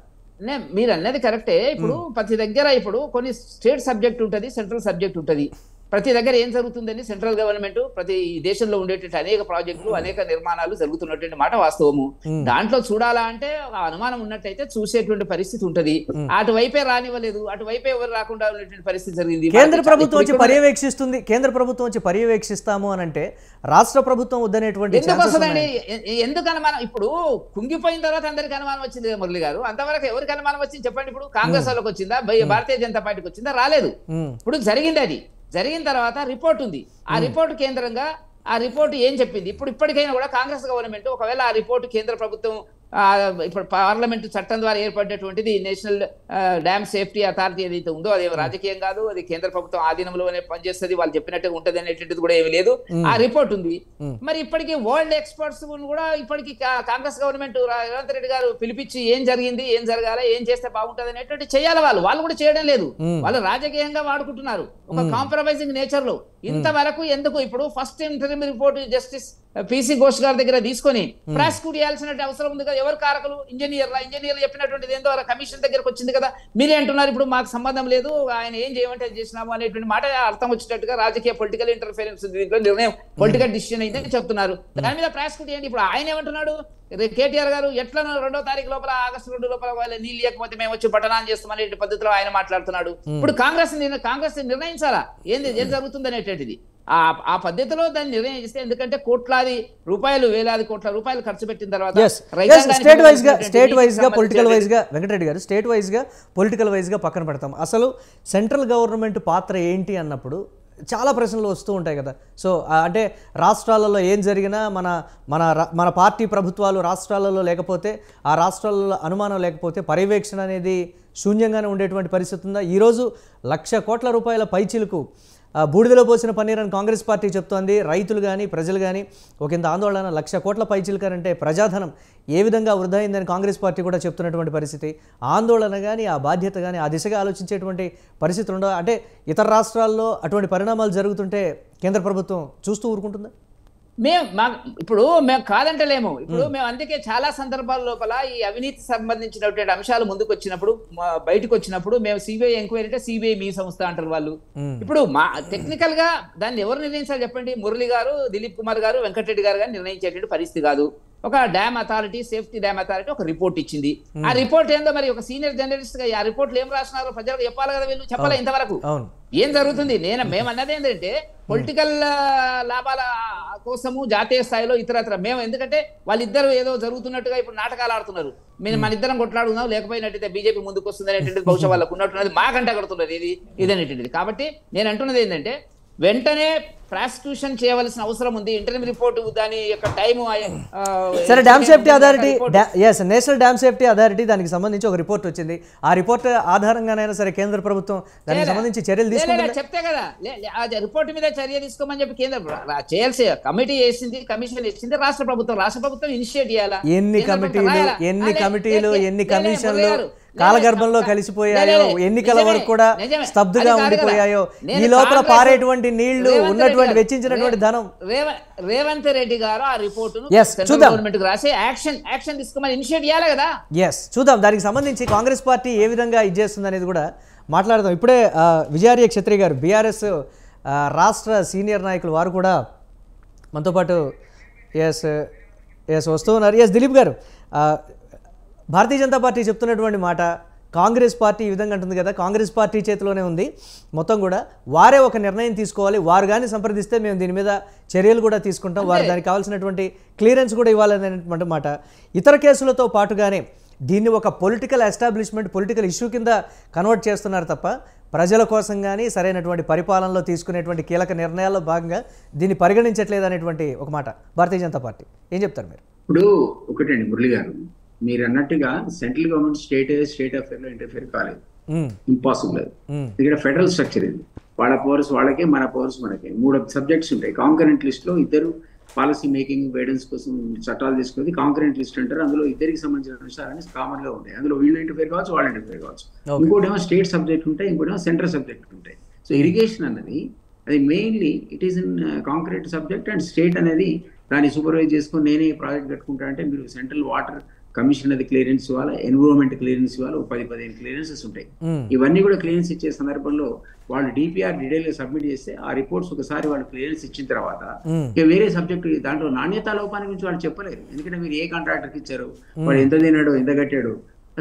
మీరు అన్నది కరెక్టే. ఇప్పుడు ప్రతి దగ్గర ఇప్పుడు కొన్ని స్టేట్ సబ్జెక్ట్ ఉంటుంది, సెంట్రల్ సబ్జెక్ట్ ఉంటుంది. ప్రతి దగ్గర ఏం జరుగుతుందని సెంట్రల్ గవర్నమెంట్ ప్రతి దేశంలో ఉండేటువంటి అనేక ప్రాజెక్టులు, అనేక నిర్మాణాలు జరుగుతున్నటువంటి మాట వాస్తవము. దాంట్లో చూడాలా అంటే అనుమానం ఉన్నట్టయితే చూసేటువంటి పరిస్థితి ఉంటది. అటువైపే రానివ్వలేదు, అటువైపే ఎవరు రాకుండా ఉన్నటువంటి పరిస్థితి జరిగింది. కేంద్ర ప్రభుత్వం వచ్చి పర్యవేక్షిస్తుంది. కేంద్ర ప్రభుత్వం వచ్చి పర్యవేక్షిస్తాము అని అంటే రాష్ట్ర ప్రభుత్వం వద్దనేటువంటి ఎందుకు వస్తుందండి? ఎందుకు అనుమానం? ఇప్పుడు కుంగిపోయిన తర్వాత అందరికి అనుమానం వచ్చింది మురళి గారు. అంతవరకు ఎవరికి అనుమానం వచ్చింది చెప్పండి? ఇప్పుడు కాంగ్రెస్ వాళ్ళకి వచ్చిందా, భారతీయ జనతా పార్టీకి వచ్చిందా? రాలేదు. ఇప్పుడు జరిగింది. అది జరిగిన తర్వాత రిపోర్ట్ ఉంది. ఆ రిపోర్ట్ కేంద్రంగా ఆ రిపోర్ట్ ఏం చెప్పింది? ఇప్పటికైనా కూడా కాంగ్రెస్ గవర్నమెంట్ ఒకవేళ ఆ రిపోర్ట్ కేంద్ర ప్రభుత్వం ఇప్పుడు పార్లమెంటు చట్టం ద్వారా ఏర్పడినటువంటిది నేషనల్ డ్యామ్ సేఫ్టీ అథారిటీ ఏదైతే ఉందో అది రాజకీయం కాదు, అది కేంద్ర ప్రభుత్వం ఆధీనంలోనే పనిచేస్తుంది, వాళ్ళు చెప్పినట్టుగా ఉంటది అనేటువంటిది కూడా ఏమీ లేదు. ఆ రిపోర్ట్ ఉంది. మరి ఇప్పటికీ వరల్డ్ ఎక్స్పర్ట్స్ కూడా ఇప్పటికీ కాంగ్రెస్ గవర్నమెంట్ రేవంత్ రెడ్డి గారు పిలిపించి ఏం జరిగింది, ఏం జరగాలి, ఏం చేస్తే బాగుంటది అనేటువంటి చేయాలి. వాళ్ళు కూడా చేయడం లేదు. వాళ్ళు రాజకీయంగా వాడుకుంటున్నారు ఒక కాంప్రమైజింగ్ నేచర్ లో. ఇంతవరకు ఎందుకు? ఇప్పుడు first interim report justice PC Ghosh గారి దగ్గర తీసుకొని ప్రాసిక్యూట్ చేయాల్సిన అవసరం ఉంది కదా. ఎవరు కారకులు? ఇంజనీర్లు చెప్పినటువంటిది ఏందో కమిషన్ దగ్గరకు వచ్చింది కదా. మీరే అంటున్నారు ఇప్పుడు మాకు సంబంధం లేదు, ఆయన ఏం చేయమంటే చేసినాము అనేటువంటి మాట అర్థం వచ్చేటట్టుగా రాజకీయ పొలిటికల్ ఇంటర్ఫిరెన్స్ దీంట్లో నిర్ణయం పొలిటికల్ డిసిషన్ అయితే చెప్తున్నారు. దాని మీద ప్రాసిక్యూట్ చేయండి. ఇప్పుడు ఆయన ఏమంటున్నాడు? కేటీఆర్ గారు ఎట్లా 2వ తారీఖు లోపల ఆగస్టు 2 లోపల నీళ్ళు లేకపోతే మేము వచ్చి పట్టణాన్ని చేస్తామనే పద్ధతిలో ఆయన మాట్లాడుతున్నాడు. ఇప్పుడు కాంగ్రెస్ నిర్ణయించాలా ఏం జరుగుతుంది అనేటువంటిది. ఆ పద్ధతిలో దాన్ని నిర్ణయం చేస్తే, ఎందుకంటే కోట్లాది రూపాయలు, వేలాది కోట్ల రూపాయలు ఖర్చు పెట్టిన తర్వాత స్టేట్ వైజ్ గా పొలిటికల్ వైజ్ గా వెంకటరెడ్డి గారు స్టేట్ వైజ్ గా పొలిటికల్ వైజ్ గా పక్కన పెడతాం. అసలు సెంట్రల్ గవర్నమెంట్ పాత్ర ఏంటి అన్నప్పుడు చాలా ప్రశ్నలు వస్తూ ఉంటాయి కదా. సో అంటే రాష్ట్రాలలో ఏం జరిగినా మన పార్టీ ప్రభుత్వాలు రాష్ట్రాలలో లేకపోతే, ఆ రాష్ట్రాలలో అనుమానం లేకపోతే పర్యవేక్షణ అనేది శూన్యంగానే ఉండేటువంటి పరిస్థితి ఉందా? ఈరోజు 1,00,000 కోట్ల రూపాయల పైచిలకు బూడిదలో పోసిన పన్నీర్ అని కాంగ్రెస్ పార్టీ చెప్తోంది. రైతులు కానీ ప్రజలు కానీ ఒకంత ఆందోళన. 1,00,000 కోట్ల పైచిలకంటే ప్రజాధనం ఏ విధంగా వృధా అయిందని కాంగ్రెస్ పార్టీ కూడా చెప్తున్నటువంటి పరిస్థితి. ఆందోళన కానీ ఆ బాధ్యత కానీ ఆ దిశగా ఆలోచించేటువంటి పరిస్థితులు ఉండవు. అంటే ఇతర రాష్ట్రాల్లో అటువంటి పరిణామాలు జరుగుతుంటే కేంద్ర ప్రభుత్వం చూస్తూ ఊరుకుంటుందా? ఇప్పుడు మేము కాదంటలేము. ఇప్పుడు మేము అందుకే చాలా సందర్భాల లోపల ఈ అవినీతి సంబంధించినటువంటి అంశాలు ముందుకు వచ్చినప్పుడు, బయటకు వచ్చినప్పుడు మేము సిబిఐ ఎంక్వైరీ అంటే సిబిఐ మీ సంస్థ అంటారు వాళ్ళు. ఇప్పుడు టెక్నికల్ గా దాన్ని ఎవరు నిర్ణయించాలి చెప్పండి? మురళి గారు, దిలీప్ కుమార్ గారు, వెంకటరెడ్డి గారు కానీ నిర్ణయించేటువంటి పరిస్థితి కాదు. ఒక dam authority, safety dam authority ఒక రిపోర్ట్ ఇచ్చింది. ఆ రిపోర్ట్ ఏందో మరి ఒక సీనియర్ జర్నలిస్ట్ గా ఆ రిపోర్ట్లు ఏం రాసినారో ప్రజలకు చెప్పాలి కదా. వీళ్ళు చెప్పాలి ఇంతవరకు ఏం జరుగుతుంది. మేము అన్నది ఏంటంటే పొలిటికల్ లాభాల కోసము జాతీయ స్థాయిలో ఇతరత్ర మేము, ఎందుకంటే వాళ్ళిద్దరు ఏదో జరుగుతున్నట్టుగా ఇప్పుడు నాటకాలు ఆడుతున్నారు. మన ఇద్దరం కొట్లాడుకుందాం, లేకపోయినట్టయితే బీజేపీ ముందుకు వస్తుంది అనేటువంటిది బహుశా వాళ్ళకు ఉన్నట్టున్నది, మాకంటే కడుతున్నారు ఇదనేటువంటిది. కాబట్టి నేను అంటున్నది ఏంటంటే వెంటనే ప్రాసిక్యూషన్ చేయవలసిన అవసరం ఉంది. ఇంటర్నల్ రిపోర్ట్ దాని యొక్క టైం. సరే, dam safety authority, national dam safety authority దానికి సంబంధించి ఒక రిపోర్ట్ వచ్చింది. ఆ రిపోర్ట్ ఆధారంగానైనా సరే కేంద్ర ప్రభుత్వం దానికి సంబంధించి చర్యలు తీసుకుంటుంది. చెప్తే కదా రిపోర్ట్ మీద చర్య తీసుకోమని చెప్పి కేంద్ర చేయాల్సి కమిటీ వేసింది, కమిషన్ వేసింది రాష్ట్ర ప్రభుత్వం ఇనిషియేట్ చేయాలా? ఎన్ని కమిటీలు, ఎన్ని కమిషన్లు, కాలగర్భంలో కలిసిపోయాయో, ఎన్నికల వరకు కూడా స్తబ్దుగా ఉండిపోయాయో, ఈ లోపల పారేటువంటి నీళ్లు ఉన్నటువంటి వెచ్చించినటువంటి ధనం. రేవంత్ రెడ్డి గారు ఆ రిపోర్టును చూద్దాం, గవర్నమెంట్ రాసి యాక్షన్ తీసుకోమని ఇనిషియేట్ చేయాలి కదా. చూద్దాం దానికి సంబంధించి కాంగ్రెస్ పార్టీ ఏ విధంగా ఇచ్చేస్తుంది అనేది కూడా మాట్లాడదాం. ఇప్పుడే విజయార్య క్షత్రియ గారు బీఆర్ఎస్ రాష్ట్ర సీనియర్ నాయకులు వారు కూడా మనతో పాటు వస్తూ ఉన్నారు. దిలీప్ గారు, భారతీయ జనతా పార్టీ చెప్తున్నటువంటి మాట, కాంగ్రెస్ పార్టీ ఈ విధంగా అంటుంది కదా, కాంగ్రెస్ పార్టీ చేతిలోనే ఉంది మొత్తం కూడా, వారే ఒక నిర్ణయం తీసుకోవాలి, వారు కానీ సంప్రదిస్తే మేము దీని మీద చర్యలు కూడా తీసుకుంటాం, వారు దానికి కావాల్సినటువంటి క్లియరెన్స్ కూడా ఇవ్వాలనేటువంటి మాట. ఇతర కేసులతో పాటుగానే దీన్ని ఒక పొలిటికల్ ఎస్టాబ్లిష్మెంట్, పొలిటికల్ ఇష్యూ కింద కన్వర్ట్ చేస్తున్నారు తప్ప ప్రజల కోసం కానీ సరైనటువంటి పరిపాలనలో తీసుకునేటువంటి కీలక నిర్ణయాల్లో భాగంగా దీన్ని పరిగణించట్లేదు అనేటువంటి ఒక మాట భారతీయ జనతా పార్టీ. ఏం చెప్తారు మీరు? ఇప్పుడు ఒకటండి మురళి గారు, మీరు అన్నట్టుగా సెంట్రల్ గవర్నమెంట్ స్టేట్ అఫేర్ లో ఇంటర్ఫేర్ కాలేదు, ఇంపాసిబుల్ అది. ఇక్కడ ఫెడరల్ స్ట్రక్చర్ ఇది, వాళ్ళ పవర్స్ వాళ్ళకే, మన పవర్స్ మనకే. 3 సబ్జెక్ట్స్ ఉంటాయి కాంకరెంట్ లిస్ట్ లో. ఇద్దరు పాలసీ మేకింగ్ గైడెన్స్ కోసం చట్టాలు తీసుకునేది కాంకరెంట్ లిస్ట్ అంటారు. అందులో ఇద్దరికి సంబంధించిన అంశాలన్నీ కామన్ గా ఉంటాయి. అందులో వీళ్ళు ఇంటర్ఫేర్ కావచ్చు, వాళ్ళు ఇంటర్ఫేర్ కావచ్చు. ఇంకోటి ఏమో స్టేట్ సబ్జెక్ట్ ఉంటాయి, ఇంకోటి ఏమో సెంట్రల్ సబ్జెక్ట్ ఉంటాయి. సో ఇరిగేషన్ అన్నది అది mainly it is in concrete subject, and state అనేది దాన్ని సూపర్వైజ్ చేసుకొని నేనే ప్రాజెక్ట్ కట్టుకుంటా అంటే మీరు సెంట్రల్ వాటర్ కమిషన్ అది క్లియరెన్స్ ఇవ్వాలి, ఎన్విరాన్మెంట్ క్లియరెన్స్ ఇవ్వాలి, 10-15 క్లియరెన్సెస్ ఉంటాయి. ఇవన్నీ కూడా క్లియరెన్స్ ఇచ్చే సందర్భంలో వాళ్ళు డిపిఆర్ డీటెయిల్ గా సబ్మిట్ చేస్తే ఆ రిపోర్ట్స్ ఒకసారి వాళ్ళు క్లియరెన్స్ ఇచ్చిన తర్వాత ఇక వేరే సబ్జెక్ట్ దాంట్లో నాణ్యతా లోపాన్ని గురించి వాళ్ళు చెప్పలేరు. ఎందుకంటే మీరు ఏ కాంట్రాక్టర్కి ఇచ్చారు, వాడు ఎంత తిన్నాడో ఎంత కట్టాడో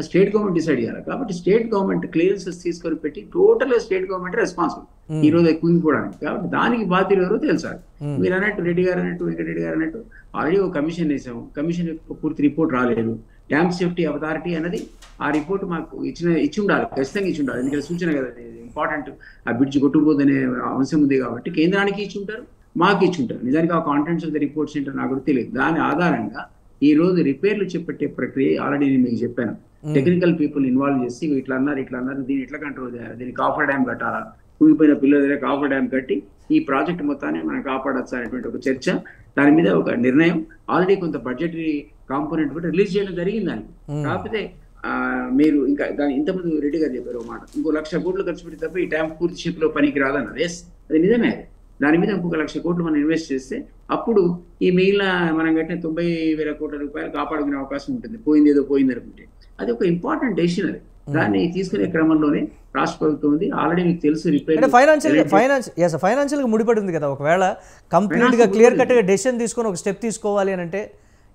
స్టేట్ గవర్నమెంట్ డిసైడ్ చేయాలి. కాబట్టి స్టేట్ గవర్నమెంట్ క్లియరెన్సెస్ తీసుకొని పెట్టి టోటల్ స్టేట్ గవర్నమెంట్ రెస్పాన్సిబుల్ ఈ రోజు ఎక్కువడానికి. కాబట్టి దానికి బాధ్యులు ఎవరో తెలుసాలి. మీరు అన్నట్టు రెడ్డి గారు అన్నట్టు వెంకటరెడ్డి గారు అన్నట్టు ఆల్రెడీ ఒక కమిషన్ వేసాము, కమిషన్ యొక్క పూర్తి రిపోర్ట్ రాలేదు. డ్యామ్ సేఫ్టీ అథారిటీ అనేది ఆ రిపోర్ట్ మాకు ఇచ్చి ఉండాలి, ఖచ్చితంగా ఇచ్చి ఉండాలి. ఎందుకంటే సూచన కదా ఇంపార్టెంట్, ఆ బ్రిడ్జ్ కొట్టుకుపోదనే అంశం ఉంది కాబట్టి కేంద్రానికి ఇచ్చి ఉంటారు, మాకు ఇచ్చి ఉంటారు. నిజానికి ఆ కాంటెంట్స్ ఆఫ్ ద రిపోర్ట్స్ ఏంటో నాకు కూడా తెలియదు. దాని ఆధారంగా ఈ రోజు రిపేర్లు చేపట్టే ప్రక్రియ ఆల్రెడీ నేను మీకు చెప్పాను. టెక్నికల్ పీపుల్ ఇన్వాల్వ్ చేసి ఇట్లా అన్నారు దీన్ని ఎట్లా కంట్రోల్ చేయాలి, దీన్ని కాఫర్ డ్యామ్ కట్టాలా, కూలిపోయిన పిల్లల దగ్గర కాఫర్ డ్యామ్ కట్టి ఈ ప్రాజెక్ట్ మొత్తాన్ని మనం కాపాడచ్చు అనేటువంటి ఒక చర్చ, దాని మీద ఒక నిర్ణయం. ఆల్రెడీ కొంత బడ్జెటరీ కాంపోనెంట్ కూడా రిలీజ్ చేయడం జరిగింది దానికి. కాకపోతే మీరు ఇంకా దాని ఇంతకుముందు రెడ్డి గారు చెప్పారు ఒక మాట, ఇంకో 1,00,000 కోట్లు ఖర్చు పెట్టి తప్ప ఈ డ్యామ్ పూర్తి షేప్లో పనికి రాదన్నది. అది నిజమే. దాని మీద ఇంకొక 1,00,000 కోట్లు మనం ఇన్వెస్ట్ చేస్తే అప్పుడు ఈ మిగిలిన మనం కట్టిన 90,000 కోట్ల రూపాయలు కాపాడుకునే అవకాశం ఉంటుంది. పోయింది ఏదో పోయింది అనుకుంటే అది ఒక ఇంపార్టెంట్ డెసిషన్. అది దాన్ని తీసుకునే క్రమంలోనే రాష్ట్ర ప్రభుత్వం ఉంది. ఆల్రెడీ మీకు తెలుసు రిపేర్ ఫైనాన్షియల్ గా ముడిపడి ఉంది కదా. ఒకవేళ కంప్లీట్ గా క్లియర్ కట్ గా డెసిషన్ తీసుకొని ఒక స్టెప్ తీసుకోవాలి అని అంటే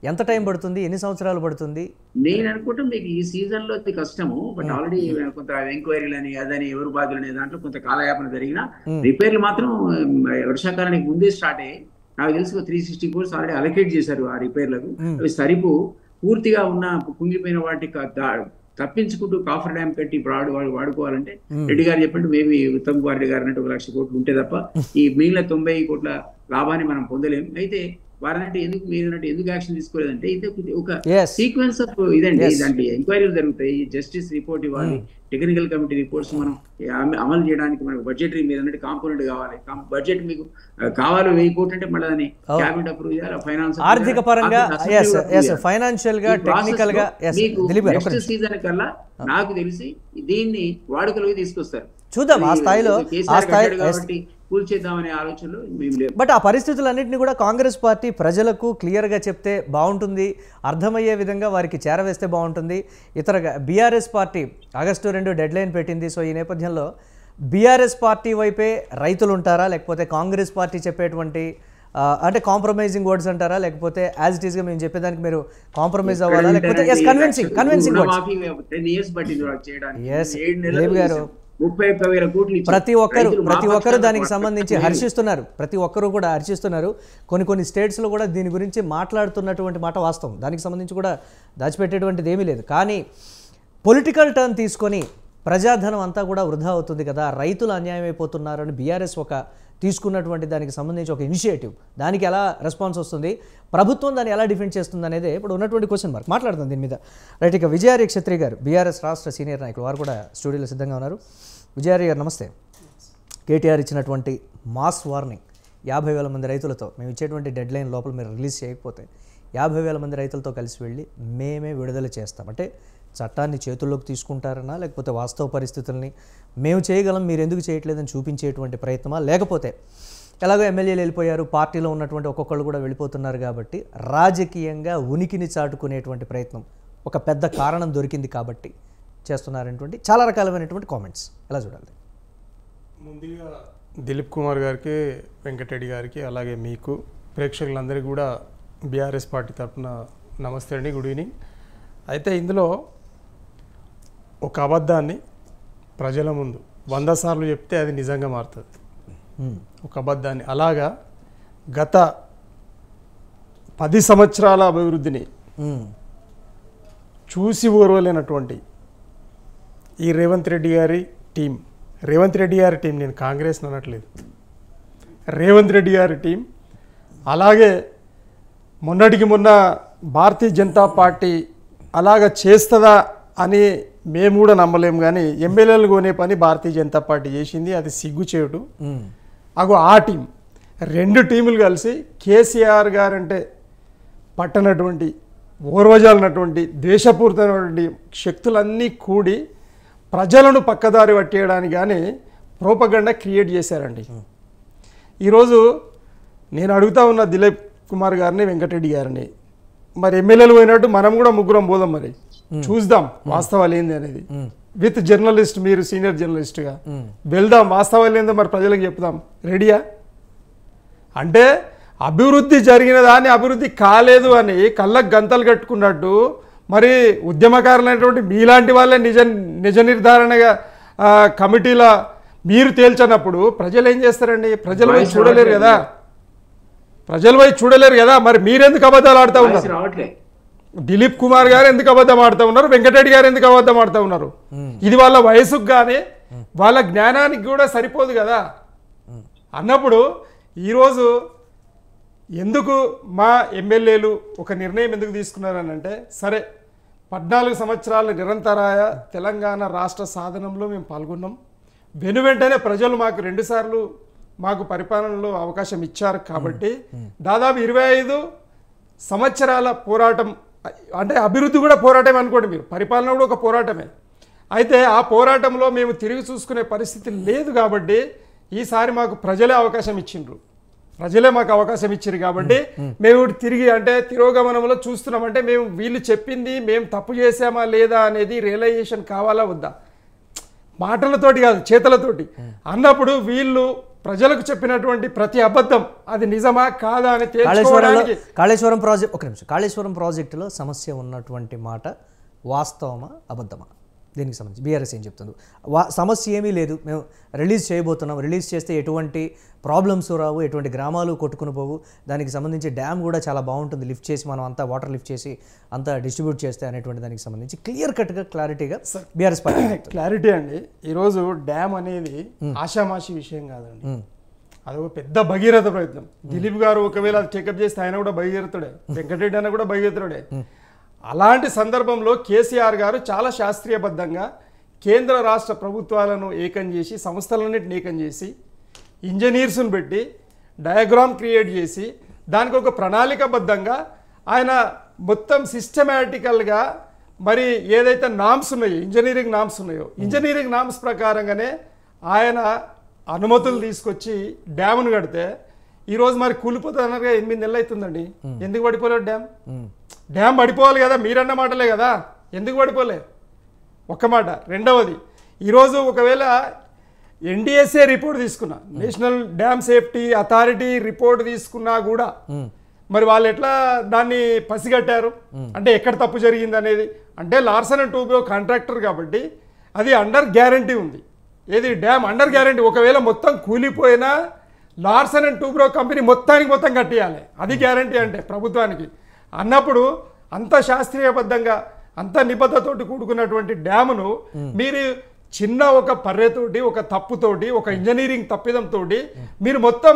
ఎంత టైం పడుతుంది, ఎన్ని సంవత్సరాలు పడుతుంది? నేను అనుకుంటాం మీకు ఈ సీజన్ లో అది కష్టము. బట్ ఆల్రెడీ కొంత ఎంక్వైరీలు అని అదని ఎవరు బాధ్యులు అనే దాంట్లో కొంత కాలయాపన జరిగిన రిపేర్లు మాత్రం వర్షాకాలానికి ముందే స్టార్ట్ అయ్యాయి. నాకు తెలిసి 360 crores ఆల్రెడీ అలొకేట్ చేశారు ఆ రిపేర్లకు. అవి సరిపో పూర్తిగా ఉన్న కుంగిపోయిన వాటికి తప్పించుకుంటూ కాఫర్ డ్యామ్ కట్టి వాళ్ళు వాడుకోవాలంటే రెడ్డి గారు చెప్పండి, మేబీ ఉత్తమ్ కుమార్ రెడ్డి గారు అన్నట్టు 1,00,000 కోట్లు ఉంటే తప్ప ఈ మిగిలిన 90 కోట్ల లాభాన్ని మనం పొందలేము. అయితే వారంటే ఎందుకు మీరు ఎందుకు యాక్షన్ తీసుకోలేదంటే ఇది ఒక సీక్వెన్స్ ఆఫ్ ఇదండి. దాంట్లో ఎంక్వైరీలు జరుగుతాయి, జస్టిస్ రిపోర్ట్ ఇవ్వాలి, టెక్నికల్ కమిటీ రిపోర్ట్స్ మనం అమలు చేయడానికి మనకు బడ్జెటరీ మీరు అన్నట్టు కాంపోనెంట్ కావాలి. బడ్జెట్ మీకు కావాలి 1000 కోట్లు అంటే మళ్ళీ దాన్ని క్యాబినెట్ అప్రూవ్ చేయాలి, ఫైనాన్స్ ఆర్థిక పరంగా ఫైనాన్షియల్ గా టెక్నికల్ గా నెక్స్ట్ సీజన్ కల్లా నాకు తెలిసి దీన్ని వాడుకలోకి తీసుకొస్తారు. చూద్దాం ఆ స్థాయిలో కాబట్టి కూల్చేద్దామనే ఆలోచనలో మేము లేవు. బట్ ఆ పరిస్థితులన్నింటినీ కూడా కాంగ్రెస్ పార్టీ ప్రజలకు క్లియర్గా చెప్తే బాగుంటుంది, అర్థమయ్యే విధంగా వారికి చేరవేస్తే బాగుంటుంది. BRS party August 2 dead line పెట్టింది. సో ఈ నేపథ్యంలో బీఆర్ఎస్ పార్టీ వైపే రైతులు ఉంటారా, లేకపోతే కాంగ్రెస్ పార్టీ చెప్పేటువంటి అంటే కాంప్రమైజింగ్ వర్డ్స్ అంటారా, లేకపోతే యాజ్ ఇట్ ఈస్గా మేము చెప్పేదానికి మీరు కాంప్రమైజ్ అవ్వాలా, లేకపోతే కన్విన్సింగ్ గారు ప్రతి ఒక్కరు దానికి సంబంధించి హర్షిస్తున్నారు. ప్రతి ఒక్కరు కూడా హర్షిస్తున్నారు. కొన్ని స్టేట్స్లో కూడా దీని గురించి మాట్లాడుతున్నటువంటి మాట వాస్తవం. దానికి సంబంధించి కూడా దాచిపెట్టేటువంటిది ఏమీ లేదు. కానీ పొలిటికల్ టర్న్ తీసుకొని ప్రజాధనం అంతా కూడా వృధా అవుతుంది కదా, రైతులు అన్యాయం అయిపోతున్నారు అని బీఆర్ఎస్ తీసుకున్నటువంటి దానికి సంబంధించి ఒక ఇనిషియేటివ్, దానికి ఎలా రెస్పాన్స్ వస్తుంది, ప్రభుత్వం దాన్ని ఎలా డిఫెండ్ చేస్తుంది అనేది ఇప్పుడు ఉన్నటువంటి క్వశ్చన్ మార్క్. మాట్లాడుతుంది దీని మీద. రైట్, ఇక విజయార్య క్షత్రియ గారు బీఆర్ఎస్ రాష్ట్ర సీనియర్ నాయకులు వారు కూడా స్టూడియోలో సిద్ధంగా ఉన్నారు. విజయార్య గారు నమస్తే. కేటీఆర్ ఇచ్చినటువంటి మాస్ వార్నింగ్ 50,000 మంది రైతులతో మేము ఇచ్చేటువంటి డెడ్ లైన్ లోపల మీరు రిలీజ్ చేయకపోతే 50,000 మంది రైతులతో కలిసి వెళ్ళి మేమే విడుదల చేస్తాం అంటే చట్టాన్ని చేతుల్లోకి తీసుకుంటారనా, లేకపోతే వాస్తవ పరిస్థితుల్ని మేము చేయగలం మీరు ఎందుకు చేయట్లేదని చూపించేటువంటి ప్రయత్నమా, లేకపోతే ఎలాగో ఎమ్మెల్యేలు వెళ్ళిపోయారు, పార్టీలో ఉన్నటువంటి ఒక్కొక్కళ్ళు కూడా వెళ్ళిపోతున్నారు కాబట్టి రాజకీయంగా ఉనికిని చాటుకునేటువంటి ప్రయత్నం ఒక పెద్ద కారణం దొరికింది కాబట్టి చేస్తున్నారనేటువంటి చాలా రకాలైనటువంటి కామెంట్స్ ఎలా చూడాలి? ముందుగా దిలీప్ కుమార్ గారికి, వెంకటరెడ్డి గారికి, అలాగే మీకు ప్రేక్షకులందరికీ కూడా బీఆర్ఎస్ పార్టీ తరఫున నమస్తే అండి, గుడ్ ఈవినింగ్. అయితే ఇందులో ఒక అబద్ధాన్ని ప్రజల ముందు 100 సార్లు చెప్తే అది నిజంగా మారుతుంది. ఒక అబద్ధాన్ని అలాగా గత 10 సంవత్సరాల అభివృద్ధిని చూసి ఓర్వలేనటువంటి ఈ రేవంత్ రెడ్డి గారి టీం, నేను కాంగ్రెస్ అనట్లేదు, రేవంత్ రెడ్డి గారి టీం, అలాగే మొన్నటికి మొన్న భారతీయ జనతా పార్టీ అలాగా చేస్తుందా అని మేము కూడా నమ్మలేము, కానీ ఎమ్మెల్యేలు కొనే పని భారతీయ జనతా పార్టీ చేసింది, అది సిగ్గుచేటు. అగో ఆ టీం, 2 టీములు కలిసి కేసీఆర్ గారంటే పట్టనటువంటి, ఓర్వజాలనటువంటి, ద్వేషపూరితమైనటువంటి శక్తులన్నీ కూడి ప్రజలను పక్కదారి పట్టేయడానికి కానీ ప్రోపగండా క్రియేట్ చేశారండి. ఈరోజు నేను అడుగుతా ఉన్న దిలీప్ కుమార్ గారిని, వెంకటరెడ్డి గారిని, మరి ఎమ్మెల్యేలు పోయినట్టు మనం కూడా ముగ్గురం పోదాం, మరి చూద్దాం వాస్తవాలు ఏంది అనేది. విత్ జర్నలిస్ట్, మీరు సీనియర్ జర్నలిస్ట్గా వెళ్దాం, వాస్తవాలు ఏందో మరి ప్రజలకు చెప్దాం. రెడీయా? అంటే అభివృద్ధి జరిగిన దాన్ని అభివృద్ధి కాలేదు అని కళ్ళకు గంతలు కట్టుకున్నట్టు మరి ఉద్యమకారులైనటువంటి మీలాంటి వాళ్ళే నిజ నిర్ధారణగా కమిటీల మీరు తేల్చినప్పుడు ప్రజలు ఏం చేస్తారండి? ప్రజలు పోయి చూడలేరు కదా, మరి మీరెందుకు అబద్ధాలు ఆడుతూ ఉన్నారు? దిలీప్ కుమార్ గారు ఎందుకు అబద్ధం ఆడుతూ ఉన్నారు? వెంకటరెడ్డి గారు ఎందుకు అబద్ధం ఆడుతూ ఉన్నారు? ఇది వాళ్ళ వయసుకు కానీ వాళ్ళ జ్ఞానానికి కూడా సరిపోదు కదా అన్నప్పుడు ఈరోజు ఎందుకు మా ఎమ్మెల్యేలు ఒక నిర్ణయం ఎందుకు తీసుకున్నారని అంటే, సరే 14 సంవత్సరాల నిరంతరాయ తెలంగాణ రాష్ట్ర సాధనంలో మేము పాల్గొన్నాం, వెనువెంటనే ప్రజలు మాకు 2 సార్లు మాకు పరిపాలనలో అవకాశం ఇచ్చారు కాబట్టి దాదాపు 25 సంవత్సరాల పోరాటం, అంటే అభివృద్ధి కూడా పోరాటమే అనుకోండి, మీరు పరిపాలన కూడా ఒక పోరాటమే. అయితే ఆ పోరాటంలో మేము తిరిగి చూసుకునే పరిస్థితి లేదు కాబట్టి ఈసారి మాకు ప్రజలే అవకాశం ఇచ్చిండ్రు, ప్రజలే మాకు అవకాశం ఇచ్చారు కాబట్టి మేము తిరిగి అంటే తిరోగమనంలో చూస్తున్నామంటే మేము వీళ్ళు చెప్పింది మేము తప్పు చేసామా లేదా అనేది రియలైజేషన్ కావాలా వద్దా, మాటలతోటి కాదు చేతలతోటి అన్నప్పుడు వీళ్ళు ప్రజలకు చెప్పినటువంటి ప్రతి అబద్ధం అది నిజమా కాదా అని తెలుసుకోవడానికి. కాళేశ్వరం ప్రాజెక్టులో సమస్య ఉన్నటువంటి మాట వాస్తవమా అబద్ధమా? దీనికి సంబంధించి బీఆర్ఎస్ ఏం చెప్తుంది? సమస్య ఏమీ లేదు, మేము రిలీజ్ చేయబోతున్నాం, రిలీజ్ చేస్తే ఎటువంటి ప్రాబ్లమ్స్ రావు, ఎటువంటి గ్రామాలు కొట్టుకుని పోవు, దానికి సంబంధించి డ్యామ్ కూడా చాలా బాగుంటుంది, లిఫ్ట్ చేసి మనం అంతా వాటర్ లిఫ్ట్ చేసి అంతా డిస్ట్రిబ్యూట్ చేస్తే అనేటువంటి దానికి సంబంధించి క్లియర్ కట్గా క్లారిటీగా బీఆర్ఎస్ పార్టీ క్లారిటీ అండి. ఈరోజు డ్యామ్ అనేది ఆషామాషి విషయం కాదండి, అదొక పెద్ద భగీరథ ప్రయత్నం. దిలీప్ గారు ఒకవేళ చెకప్ చేస్తే ఆయన కూడా భగీరథుడే, వెంకటరెడ్డి అన్న కూడా భగీరథుడే. అలాంటి సందర్భంలో కేసీఆర్ గారు చాలా శాస్త్రీయబద్ధంగా కేంద్ర రాష్ట్ర ప్రభుత్వాలను ఏకం చేసి, సంస్థలన్నింటిని ఏకం చేసి, ఇంజనీర్స్ని పెట్టి డయాగ్రామ్ క్రియేట్ చేసి దానికి ఒక ప్రణాళికబద్ధంగా ఆయన మొత్తం సిస్టమేటికల్గా మరి ఏదైతే నామ్స్ ఉన్నాయో, ఇంజనీరింగ్ నామ్స్ ఉన్నాయో, ఇంజనీరింగ్ నామ్స్ ప్రకారంగానే ఆయన అనుమతులు తీసుకొచ్చి డ్యామ్ను కడితే ఈరోజు మరి కూలిపోతుంది అన్నట్టుగా 8 నెలలు అవుతుందండి. ఎందుకు పడిపోలేదు డ్యామ్ పడిపోవాలి కదా, మీరన్న మాటలే కదా, ఎందుకు పడిపోలే ఒక్క మాట. రెండవది, ఈరోజు ఒకవేళ ఎన్డీఎస్ఏ రిపోర్ట్ తీసుకున్నా, national dam safety authority report తీసుకున్నా కూడా మరి వాళ్ళు ఎట్లా దాన్ని పసిగట్టారు అంటే ఎక్కడ తప్పు జరిగింది అనేది? అంటే లార్సన్ అండ్ టూబ్రో కాంట్రాక్టర్ కాబట్టి అది అండర్ గ్యారంటీ ఉంది. ఏది డ్యామ్ అండర్ గ్యారంటీ, ఒకవేళ మొత్తం కూలిపోయినా లార్సన్ అండ్ టూబ్రో కంపెనీ మొత్తం కట్టేయాలి, అది గ్యారంటీ అంటే ప్రభుత్వానికి. అన్నప్పుడు అంత శాస్త్రీయబద్ధంగా అంత నిబద్ధతోటి కూడుకున్నటువంటి డ్యామును మీరు చిన్న ఒక పర్రెతోటి, ఒక తప్పుతోటి, ఒక ఇంజనీరింగ్ తప్పిదంతో మీరు మొత్తం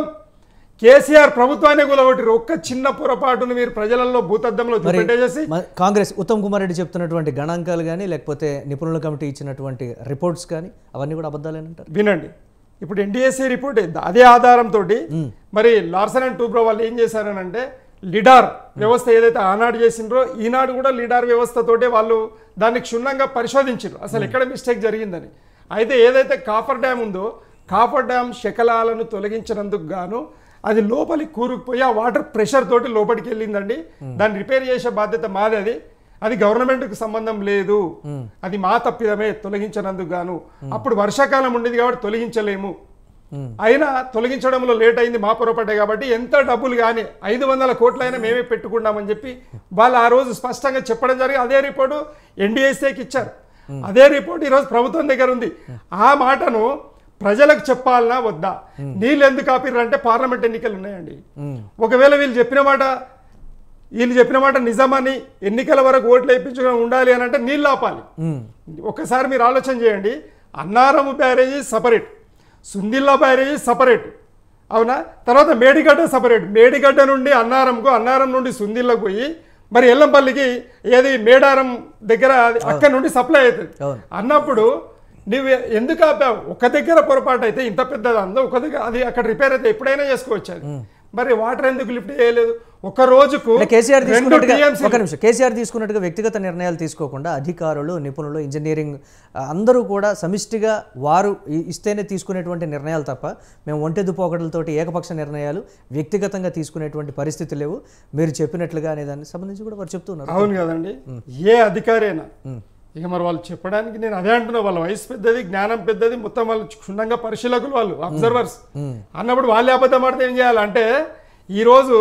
కేసీఆర్ ప్రభుత్వాన్ని కూలగొట్టారు. ఒక్క చిన్న పొరపాటును మీరు ప్రజలలో భూతద్దంలో చూపెట్టేసి కాంగ్రెస్ ఉత్తమ్ కుమార్ రెడ్డి చెప్తున్నటువంటి గణాంకాలు కానీ లేకపోతే నిపుణుల కమిటీ ఇచ్చినటువంటి రిపోర్ట్స్ కానీ అవన్నీ కూడా అబద్ధాలేనంటారు. వినండి, ఇప్పుడు ఎన్డీఎస్ఏ రిపోర్ట్ అదే ఆధారంతో మరి లార్సన్ అండ్ టూబ్రో వాళ్ళు ఏం చేశారనంటే లిడార్ వ్యవస్థ ఏదైతే ఆనాడు చేసిండ్రో ఈనాడు కూడా లిడార్ వ్యవస్థతోటే వాళ్ళు దాన్ని క్షుణ్ణంగా పరిశోధించారు అసలు ఎక్కడ మిస్టేక్ జరిగిందని. అయితే ఏదైతే కాఫర్ డ్యామ్ ఉందో కాఫర్ డ్యామ్ శకలాలను తొలగించినందుకు గాను అది లోపలికి కూరుకుపోయి ఆ వాటర్ ప్రెషర్ తోటి లోపలికి వెళ్ళిందండి. దాన్ని రిపేర్ చేసే బాధ్యత మాది. అది గవర్నమెంట్కి సంబంధం లేదు, అది మా తప్పిదమే తొలగించినందుకు గాను. అప్పుడు వర్షాకాలం ఉండేది కాబట్టి తొలగించలేము, అయినా తొలగించడంలో లేట్ అయింది మా పొరపాటే కాబట్టి ఎంత డబ్బులు కానీ 500 కోట్లైనా మేమే పెట్టుకున్నామని చెప్పి వాళ్ళు ఆ రోజు స్పష్టంగా చెప్పడం జరిగింది. అదే రిపోర్టు ఎన్డీఎస్ఏకి ఇచ్చారు, అదే రిపోర్ట్ ఈరోజు ప్రభుత్వం దగ్గర ఉంది. ఆ మాటను ప్రజలకు చెప్పాలనా వద్దా? నీళ్ళు ఎందుకు ఆపిర్రంటే పార్లమెంట్ ఎన్నికలు ఉన్నాయండి. ఒకవేళ వీళ్ళు చెప్పిన మాట నిజమని ఎన్నికల వరకు ఓట్లు వేయించుకొని ఉండాలి అని అంటే నీళ్ళు ఆపాలి. ఒకసారి మీరు ఆలోచన చేయండి, అన్నారం బ్యారేజీ సపరేట్, సుందిల్లా బ్యారేజీ సపరేట్, అవునా? తర్వాత మేడిగడ్డ సపరేట్, మేడిగడ్డ నుండి అన్నారంకు, అన్నారం నుండి సుందిల్లకు పోయి మరి ఎల్లంపల్లికి ఏది మేడారం దగ్గర అక్కడి నుండి సప్లై అవుతుంది అన్నప్పుడు నువ్వు ఎందుకు ఆపావు? ఒక దగ్గర పొరపాటు అయితే ఇంత పెద్దది అందో ఒక దగ్గర అది అక్కడ రిపేర్ అయితే ఎప్పుడైనా చేసుకోవచ్చు. మరి వాటర్ ఎందుకు లిఫ్ట్ చేయలేదు? ఒక రోజుకు కేసీఆర్ తీసుకున్నట్టుగా వ్యక్తిగత నిర్ణయాలు తీసుకోకుండా అధికారులు, నిపుణులు, ఇంజనీరింగ్ అందరూ కూడా సమిష్టిగా వారు ఇస్తేనే తీసుకునేటువంటి నిర్ణయాలు తప్ప మేము ఒంటెద్దు పోకడలతోటి ఏకపక్ష నిర్ణయాలు వ్యక్తిగతంగా తీసుకునేటువంటి పరిస్థితి లేవు మీరు చెప్పినట్లుగా అనే దానికి సంబంధించి కూడా వారు చెప్తున్నారు. అవును కదండి, ఏ అధికారైనా ఇక మరి వాళ్ళు చెప్పడానికి నేను అదే అంటున్నా, వాళ్ళ వయసు పెద్దది, జ్ఞానం పెద్దది, మొత్తం వాళ్ళు క్షుణ్ణంగా పరిశీలకులు, వాళ్ళు అబ్జర్వర్స్ అన్నప్పుడు వాళ్ళే అబద్ధం ఆడితే ఏం చేయాలంటే ఈరోజు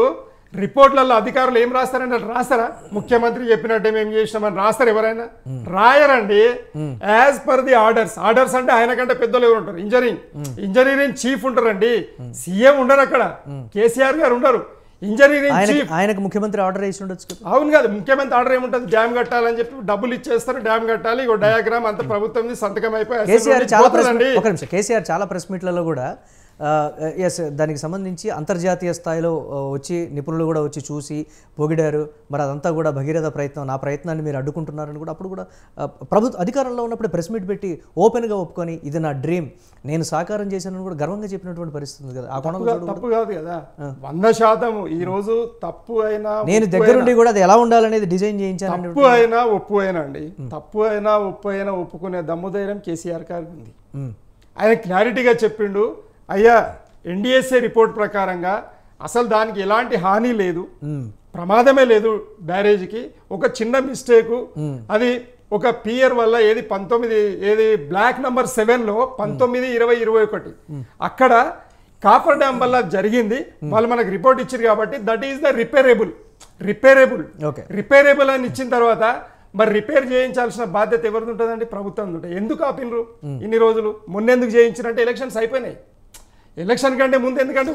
రిపోర్ట్లలో అధికారులు ఏం రాస్తారంటే రాస్తారా? ముఖ్యమంత్రి చెప్పినట్టే మేము చేసినామని రాస్తారు ఎవరైనా? రాయరండి. యాజ్ పర్ ది ఆర్డర్స్ అంటే ఆయన కంటే పెద్దలు ఎవరు ఉంటారు? ఇంజనీరింగ్ చీఫ్ ఉంటారండి, సీఎం ఉండరు అక్కడ, కేసీఆర్ గారు ఉండరు, ఆయనకు ముఖ్యమంత్రి ఆర్డర్ వేసి ఉండొచ్చు. అవును కాదు, ముఖ్యమంత్రి ఆర్డర్ ఏముంటుంది? డ్యామ్ కట్టాలని చెప్పి డబ్బులు ఇచ్చేస్తారు, డ్యామ్ కట్టాలి, ఇక డయాగ్రామ్ అంత ప్రభుత్వం సంతకం అయిపోయి. కేసీఆర్ చాలా ప్రెస్ మీట్లలో కూడా ఎస్ దానికి సంబంధించి అంతర్జాతీయ స్థాయిలో వచ్చి నిపుణులు కూడా వచ్చి చూసి పొగిడారు. మరి అదంతా కూడా భగీరథ ప్రయత్నం, నా ప్రయత్నాన్ని మీరు అడ్డుకుంటున్నారని కూడా అప్పుడు కూడా అధికారంలో ఉన్నప్పుడు ప్రెస్ మీట్ పెట్టి ఓపెన్గా ఒప్పుకొని ఇది నా డ్రీమ్, నేను సాకారం చేశానని కూడా గర్వంగా చెప్పినటువంటి పరిస్థితి ఉంది కదా. ఆ కోణంలో తప్పు కాదు కదా, 100% ఈ రోజు తప్పు అయినా నేను దగ్గరుండి కూడా అది ఎలా ఉండాలనేది డిజైన్ చేయించాను. తప్పు అయినా ఒప్పు అయినా అండి, తప్పు అయినా ఒప్పు అయినా ఒప్పుకునే దమ్ము ధైర్యం కేసీఆర్ గారికి ఉంది. ఆయన క్లారిటీగా చెప్పిండు, అయ్యా ఎన్డీఎస్ఏ రిపోర్ట్ ప్రకారంగా అసలు దానికి ఎలాంటి హాని లేదు, ప్రమాదమే లేదు బ్యారేజ్కి, ఒక చిన్న మిస్టేకు అది ఒక పియర్ వల్ల ఏది 19 ఏది బ్లాక్ నంబర్ 7లో 19, 20, 21 అక్కడ కాఫర్ డ్యామ్ వల్ల జరిగింది. వాళ్ళు మనకు రిపోర్ట్ ఇచ్చారు కాబట్టి దట్ ఈస్ ద రిపేరబుల్ అని ఇచ్చిన తర్వాత మరి రిపేర్ చేయించాల్సిన బాధ్యత ఎవరిది ఉంటుందండి? ప్రభుత్వం ఉంటుంది. ఎందుకు ఆపినరు ఇన్ని రోజులు? మొన్నెందుకు చేయించినట్టే ఎలక్షన్స్ అయిపోయినాయి. ఎలక్షన్ కంటే ముందు ఎందుకంటే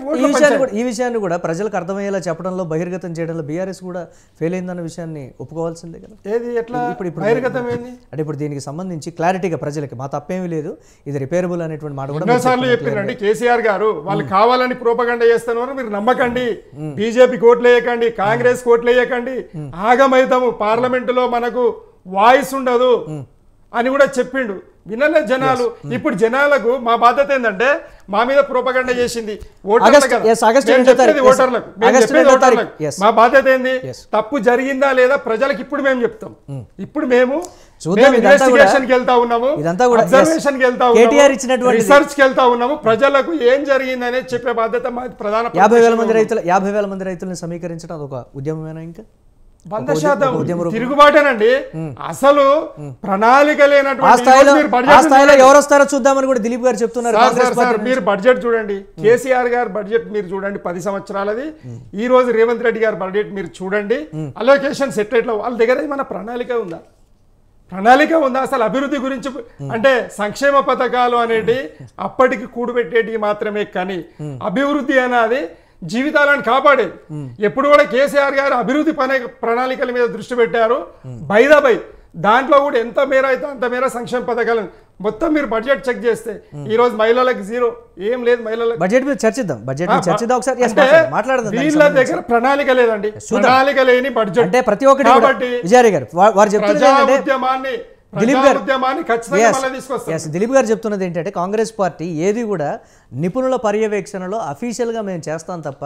ఈ విషయాన్ని కూడా ప్రజలకు అర్థమయ్యేలా చెప్పడంలో, బహిర్గతం చేయడంలో బీఆర్ఎస్ కూడా ఫెయిల్ అయిందన్న విషయాన్ని ఒప్పుకోవాల్సిందే కదా. ఏది ఎట్లా బహిర్గతం ఏంది అంటే ఇప్పుడు దీనికి సంబంధించి క్లారిటీగా ప్రజలకి మా తప్పేమీ లేదు, ఇది రిపేరబుల్ అనేటువంటి మాట కూడా ఎన్నోసార్లు చెప్పినండి కేసీఆర్ గారు. వాళ్ళు కావాలని ప్రోపగండా చేస్తున్నారు, మీరు నమ్మకండి, బీజేపీ కోట్లు వేయకండి, కాంగ్రెస్ కోట్లు వేయకండి, ఆగమైతాము, పార్లమెంటులో మనకు వాయిస్ ఉండదు అని కూడా చెప్పిండు. వినలే జనాలు. ఇప్పుడు జనాలకు మా బాధ్యత ఏంటంటే మా మీద ప్రోపగండా చేసింది ఓటర్లకు, మా బాధ్యత ఏంది? తప్పు జరిగిందా లేదా ప్రజలకు ఇప్పుడు మేము చెప్తాం. ఇప్పుడు మేము ఇన్వెస్టిగేషన్ కి వెళ్తా ఉన్నాము, అబ్జర్వేషన్ కి వెళ్తా ఉన్నాము, రిసర్చ్ కి వెళ్తా ఉన్నాము, ప్రజలకు ఏం జరిగింది అనేది చెప్పే బాధ్యత మా ప్రధాన. 50,000 మంది రైతులను సమీకరించడం అదొక ఉద్యమమేనా? ఇంకా 100% తిరుగుబాటేనండి. అసలు ప్రణాళిక లేనటువంటి ఎవరు వస్తారో చూద్దామని కూడా దిలీప్ గారు చెప్తున్నారు. మీరు బడ్జెట్ చూడండి, కేసీఆర్ గారు బడ్జెట్ మీరు చూడండి 10 సంవత్సరాలది. ఈ రోజు రేవంత్ రెడ్డి గారి బడ్జెట్ మీరు చూడండి, అలొకేషన్స్ ఎట్లా వాళ్ళ దగ్గర ఏమైనా ప్రణాళిక ఉందా? అసలు అభివృద్ధి గురించి అంటే సంక్షేమ పథకాలు అనేటి అప్పటికి కూడుపెట్టేటివి మాత్రమే, కానీ అభివృద్ధి అనేది జీవితాలను కాపాడేది. ఎప్పుడు కూడా కేసీఆర్ గారు అభివృద్ధి ప్రణాళికల మీద దృష్టి పెట్టారు. బై దాంట్లో కూడా ఎంత మేర అయితే అంత మేర సంక్షేమ పథకాలు మొత్తం మీరు బడ్జెట్ చెక్ చేస్తే ఈ రోజు మహిళలకు జీరో, ఏం లేదు. మహిళలకు బడ్జెట్ మీద చర్చిద్దాం వీళ్ళ దగ్గర ప్రణాళిక లేదండి, ప్రణాళిక లేని బడ్జెట్. అంటే ప్రతి ఒక్కటి కాబట్టి విజయ్ గారు వారు చెప్తున్నారు, దిలీప్ గారు చెప్తున్నది ఏంటంటే కాంగ్రెస్ పార్టీ ఏది కూడా నిపుణుల పర్యవేక్షణలో అఫీషియల్గా మేము చేస్తాం తప్ప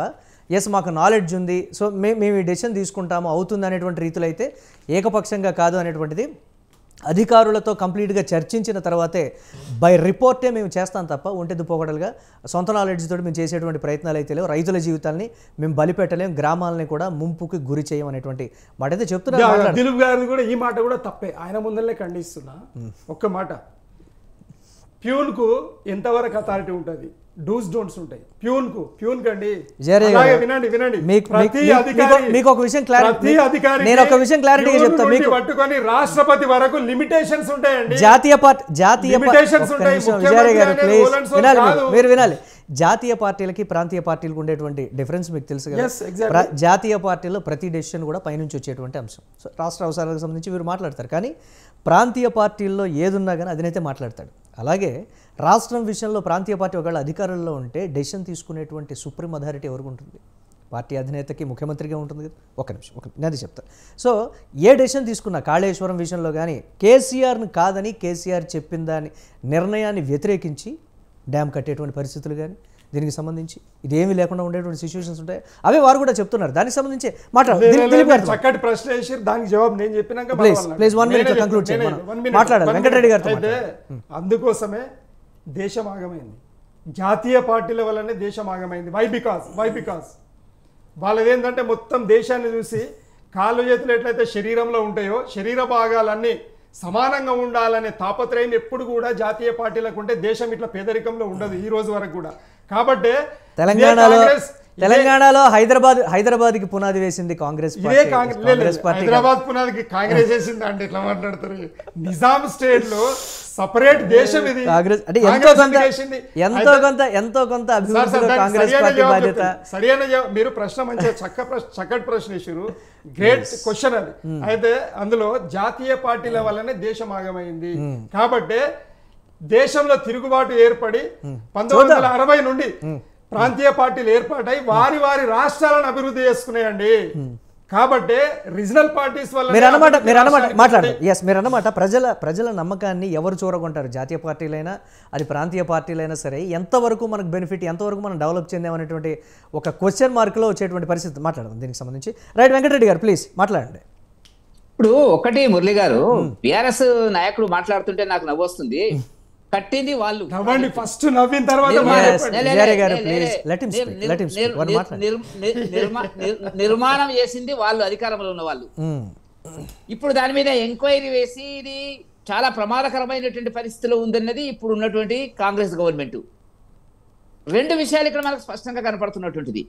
ఎస్ మాకు నాలెడ్జ్ ఉంది, సో మేము ఈ డెసిషన్ తీసుకుంటాము అవుతుంది అనేటువంటి రీతిలో అయితే ఏకపక్షంగా కాదు అనేటువంటిది అధికారులతో కంప్లీట్గా చర్చించిన తర్వాతే బై రిపోర్టే మేము చేస్తాం తప్ప ఒంటెద్దు పోగడలుగా సొంత నాలెడ్జ్ తోటి మేము చేసేటువంటి ప్రయత్నాలు అయితే లేవు. రైతుల జీవితాలని మేము బలిపెట్టలేం, గ్రామాలని కూడా ముంపుకి గురి చేయం అనేటువంటి మాట అయితే చెప్తున్నారు. దిలీప్ గారిది కూడా ఈ మాట కూడా తప్పే, ఆయన ముందరనే ఖండిస్తున్నా. ఒక్క మాట, ప్యూన్కు ఎంతవరకు అథారిటీ ఉంటుంది, డూస్ డోంట్స్ ఉంటాయి. ప్యూన్ కండి వినండి మీకు ఒక విషయం క్లారిటీ, నేను ఒక విషయం క్లారిటీగా చెప్తాను మీకు. పట్టుకొని రాష్ట్రపతి వరకు లిమిటేషన్స్ ఉంటాయండి. జాతీయ విజయ్ గారు ప్లీజ్ వినాలి, మీరు వినాలి. జాతీయ పార్టీలకి ప్రాంతీయ పార్టీలకు ఉండేటువంటి డిఫరెన్స్ మీకు తెలుసు కదా. జాతీయ పార్టీలో ప్రతి డెసిషన్ కూడా పైనుంచి వచ్చేటువంటి అంశం. సో రాష్ట్ర అవసరాలకు సంబంధించి వీరు మాట్లాడతారు, కానీ ప్రాంతీయ పార్టీల్లో ఏదున్నా కానీ అధినేతే మాట్లాడతాడు. అలాగే రాష్ట్రం విషయంలో ప్రాంతీయ పార్టీ ఒకవేళ అధికారంలో ఉంటే డెసిషన్ తీసుకునేటువంటి సుప్రీం అథారిటీ ఎవరికి ఉంటుంది? పార్టీ అధినేతకి, ముఖ్యమంత్రిగా ఉంటుంది కదా. ఒక నిమిషం నేను అది చెప్తాను. సో ఏ డెసిషన్ తీసుకున్నా కాళేశ్వరం విషయంలో కానీ కేసీఆర్ని కాదని కేసీఆర్ చెప్పిన దాని నిర్ణయాన్ని వ్యతిరేకించి డ్యామ్ కట్టేటువంటి పరిస్థితులు కానీ దీనికి సంబంధించి ఇదేమీ లేకుండా ఉండేటువంటి సిచ్యువేషన్స్ ఉంటాయి. అవే వారు కూడా చెప్తున్నారు. దానికి సంబంధించి చక్కటి ప్రశ్న వేసి దానికి జవాబు నేను చెప్పినాక ప్లీజ్ 1 minute కంక్లూడ్ చేయండి, మాట్లాడాలి వెంకటరెడ్డి గారితో. అందుకోసమే దేశం ఆగమైంది, జాతీయ పార్టీల వల్లనే దేశం ఆగమైంది. వై బికాస్ వాళ్ళది ఏంటంటే మొత్తం దేశాన్ని చూసి కాళ్ళు చేతులు ఎట్లయితే శరీరంలో ఉంటాయో శరీర భాగాలన్నీ సమానంగా ఉండాలనే తాపత్రయం ఎప్పుడు కూడా జాతీయ పార్టీలకు ఉంటే దేశం ఇట్లా పేదరికంలో ఉండదు ఈ రోజు వరకు కూడా. కాబట్టి తెలంగాణలో హైదరాబాద్కి పునాది వేసింది కాంగ్రెస్ పార్టీ. హైదరాబాద్ పునాదికి కాంగ్రెస్ వేసింది అంటే ఎట్లా మాట్లాడతారు? నిజాం స్టేట్ లో సపరేట్ దేశం ఇది. కాంగ్రెస్ అంటే ఎంతో కొంత అభివృద్ధిలో కాంగ్రెస్ పార్టీ బాధ్యత. సరైన మీరు ప్రశ్న మంచిగా చక్కటి ప్రశ్న ఇచ్చారు, గ్రేట్ క్వశ్చన్ అది. అయితే అందులో జాతీయ పార్టీల వల్లనే దేశం ఆగమైంది. కాబట్టి దేశంలో తిరుగుబాటు ఏర్పడి 1960 నుండి ప్రాంతీయ పార్టీలు ఏర్పాటై వారి రాష్ట్రాలను అభివృద్ధి చేసుకున్నాయండి. కాబట్టి రీజనల్ పార్టీస్ వల్ల మీరు అన్నమాట ప్రజల నమ్మకాన్ని ఎవరు చూరగొంటారు? జాతీయ పార్టీలైనా అది ప్రాంతీయ పార్టీలైనా సరే ఎంతవరకు మనకు బెనిఫిట్, ఎంతవరకు మనం డెవలప్ చెందామనేటువంటి ఒక క్వశ్చన్ మార్క్లో వచ్చేటువంటి పరిస్థితి మాట్లాడదాం దీనికి సంబంధించి. రైట్ వెంకటరెడ్డి గారు ప్లీజ్ మాట్లాడండి. ఇప్పుడు ఒకటి మురళి గారు, బిఆర్ఎస్ నాయకుడు మాట్లాడుతుంటే నాకు నవ్వు వస్తుంది. కట్టింది వాళ్ళు, ఫస్ట్ నవ్విన తర్వాత నిర్మాణం చేసింది వాళ్ళు, అధికారంలో ఉన్న వాళ్ళు. ఇప్పుడు దాని మీద ఎంక్వైరీ వేసి ఇది చాలా ప్రమాదకరమైనటువంటి పరిస్థితిలో ఉందన్నది ఇప్పుడు ఉన్నటువంటి కాంగ్రెస్ గవర్నమెంట్. 2 విషయాలు ఇక్కడ మనకు స్పష్టంగా కనపడుతున్నటువంటిది.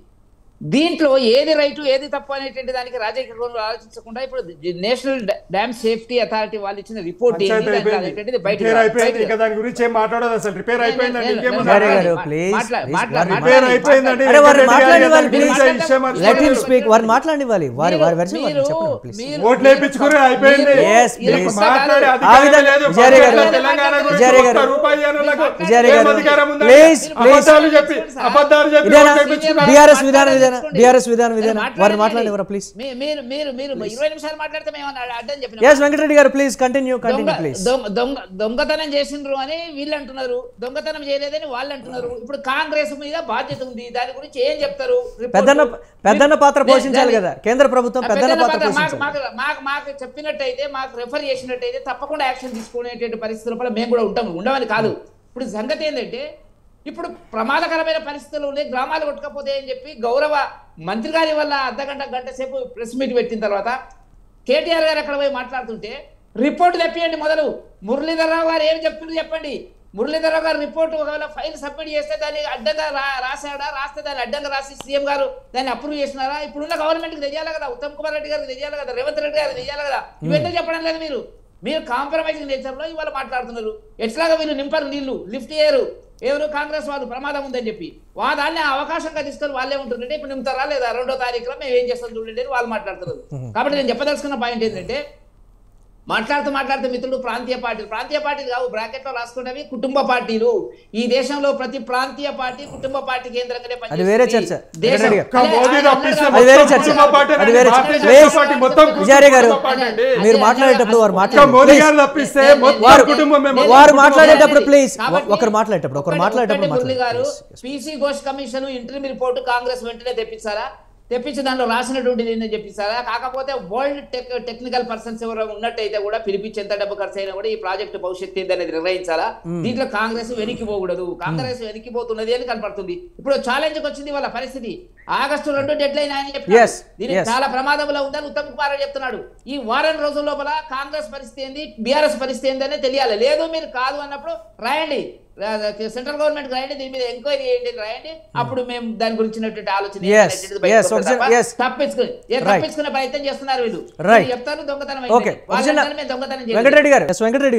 దీంట్లో ఏది రైటు ఏది తప్పు అనేటువంటి దానికి రాజకీయ కోణంలో ఆలోచించకుండా ఇప్పుడు నేషనల్ డ్యామ్ సేఫ్టీ అథారిటీ వాళ్ళు ఇచ్చిన రిపోర్ట్ బీఆర్ఎస్ విధానం వారు మాట్లాడేవారా ప్లీజ్? మీరు 20 నిమిషాలు మాట్లాడితే మేము అడ్డం చెప్పిన. yes వెంకటరెడ్డి గారు ప్లీజ్ కంటిన్యూ ప్లీజ్. దొంగతనం చేసిండ్రు అని వీళ్ళు అంటున్నారు, దొంగతనం చేయలేదని వాళ్ళు అంటున్నారు. ఇప్పుడు కాంగ్రెస్ మీద బాధ్యత ఉంది, దాని గురించి ఏం చెప్తారు? పెద్దన్న పాత్ర పోషించాలి కదా కేంద్ర ప్రభుత్వం, పెద్దన్న పాత్ర పోషించాలి. మాకు చెప్పినట్టయితే, మాకు రెఫర్ చేసినట్టయితే తప్పకుండా యాక్షన్ తీసుకునేటువంటి పరిస్థితుల మేము కూడా ఉండమని కాదు. ఇప్పుడు సంగతి ఏంటంటే, ఇప్పుడు ప్రమాదకరమైన పరిస్థితులు ఉన్నాయి, గ్రామాలు కొట్టుకపోతే అని చెప్పి గౌరవ మంత్రి గారి వల్ల గంట సేపు ప్రెస్ మీట్ పెట్టిన తర్వాత కేటీఆర్ గారు అక్కడ పోయి మాట్లాడుతుంటే రిపోర్ట్ తెప్పియండి మొదలు. మురళీధరరావు గారు ఏం చెప్తున్నారు చెప్పండి. మురళీధరరావు గారు రిపోర్ట్ ఒకవేళ ఫైల్ సబ్మిట్ చేస్తే దాన్ని అడ్డంగా రాశాడా, రాస్తే దాన్ని అడ్డంగా రాసి సీఎం గారు దాన్ని అప్రూవ్ చేసినారా? ఇప్పుడున్న గవర్నమెంట్కి తెలియాలి కదా, ఉత్తమ్ కుమార్ రెడ్డి గారికి తెలియాలి కదా, రేవంత్ రెడ్డి గారికి తెలియాలి కదా. ఇవన్నీ చెప్పడం లేదు. మీరు కాంప్రమైజింగ్ నేచర్లో ఇవాళ మాట్లాడుతున్నారు. ఎట్లాగా వీళ్ళు నింపరు నీళ్లు, లిఫ్ట్ చేయరు, ఎవరు కాంగ్రెస్ వాళ్ళు ప్రమాదం ఉందని చెప్పి దాన్ని అవకాశంగా తీసుకొని వాళ్ళే ఉంటుందంటే ఇప్పుడు నింపుతారా లేదా, 2వ తారీఖులో మేము ఏం చేస్తాం చూడండి అని వాళ్ళు మాట్లాడుతున్నారు. కాబట్టి నేను చెప్పదలుచుకున్న పాయింట్ ఏంటంటే, మాట్లాడుతూ మిత్రులు ప్రాంతీయ పార్టీలు కావు, బ్రాకెట్ లో రాసుకున్నవి కుటుంబ పార్టీలు. ఈ దేశంలో ప్రతి ప్రాంతీయ పార్టీ కుటుంబ పార్టీ కేంద్రంగానే అది వేరే చర్చ. విజయారే గారు మీరు మాట్లాడేటప్పుడు వారు మాట్లాడేటప్పుడు ప్లీజ్ ఒకరు మాట్లాడేటప్పుడు మురళి గారు PC Ghosh commission interim report Congress వెంటనే తెప్పించి దాంట్లో రాసినటువంటి నేను చెప్పిస్తారా? కాకపోతే వరల్డ్ టెక్నికల్ పర్సన్స్ ఎవరు ఉన్నట్టయితే కూడా పిలిపించి ఎంత డబ్బు ఖర్చు అయినా కూడా ఈ ప్రాజెక్టు భవిష్యత్తు ఏందనేది నిర్ణయించాలా. దీంట్లో కాంగ్రెస్ వెనక్కిపోకూడదు. కాంగ్రెస్ వెనక్కిపోతున్నది అని కనపడుతుంది. ఇప్పుడు ఛాలెంజ్ వచ్చింది వాళ్ళ పరిస్థితి. ఆగస్టు 2 డెడ్ లైన్ ఆయన చెప్పారు. దీనికి చాలా ప్రమాదంలో ఉందని ఉత్తమ్ కుమార్ రెడ్డి చెప్తున్నాడు. ఈ వారం రోజుల లోపల కాంగ్రెస్ పరిస్థితి ఏంది, బీఆర్ఎస్ పరిస్థితి ఏందనే తెలియాలి. లేదు మీరు కాదు అన్నప్పుడు రాయండి, సెంట్రల్ గవర్నమెంట్ రాయండి, దీని మీద ఎంక్వైరీ చేయండి రాయండి. అప్పుడు మేము దాని గురించినటువంటి ఆలోచన తప్పించుకునే ప్రయత్నం చేస్తున్నారు వీళ్ళు. చెప్తారు దొంగతనం. వెంకటరెడ్డి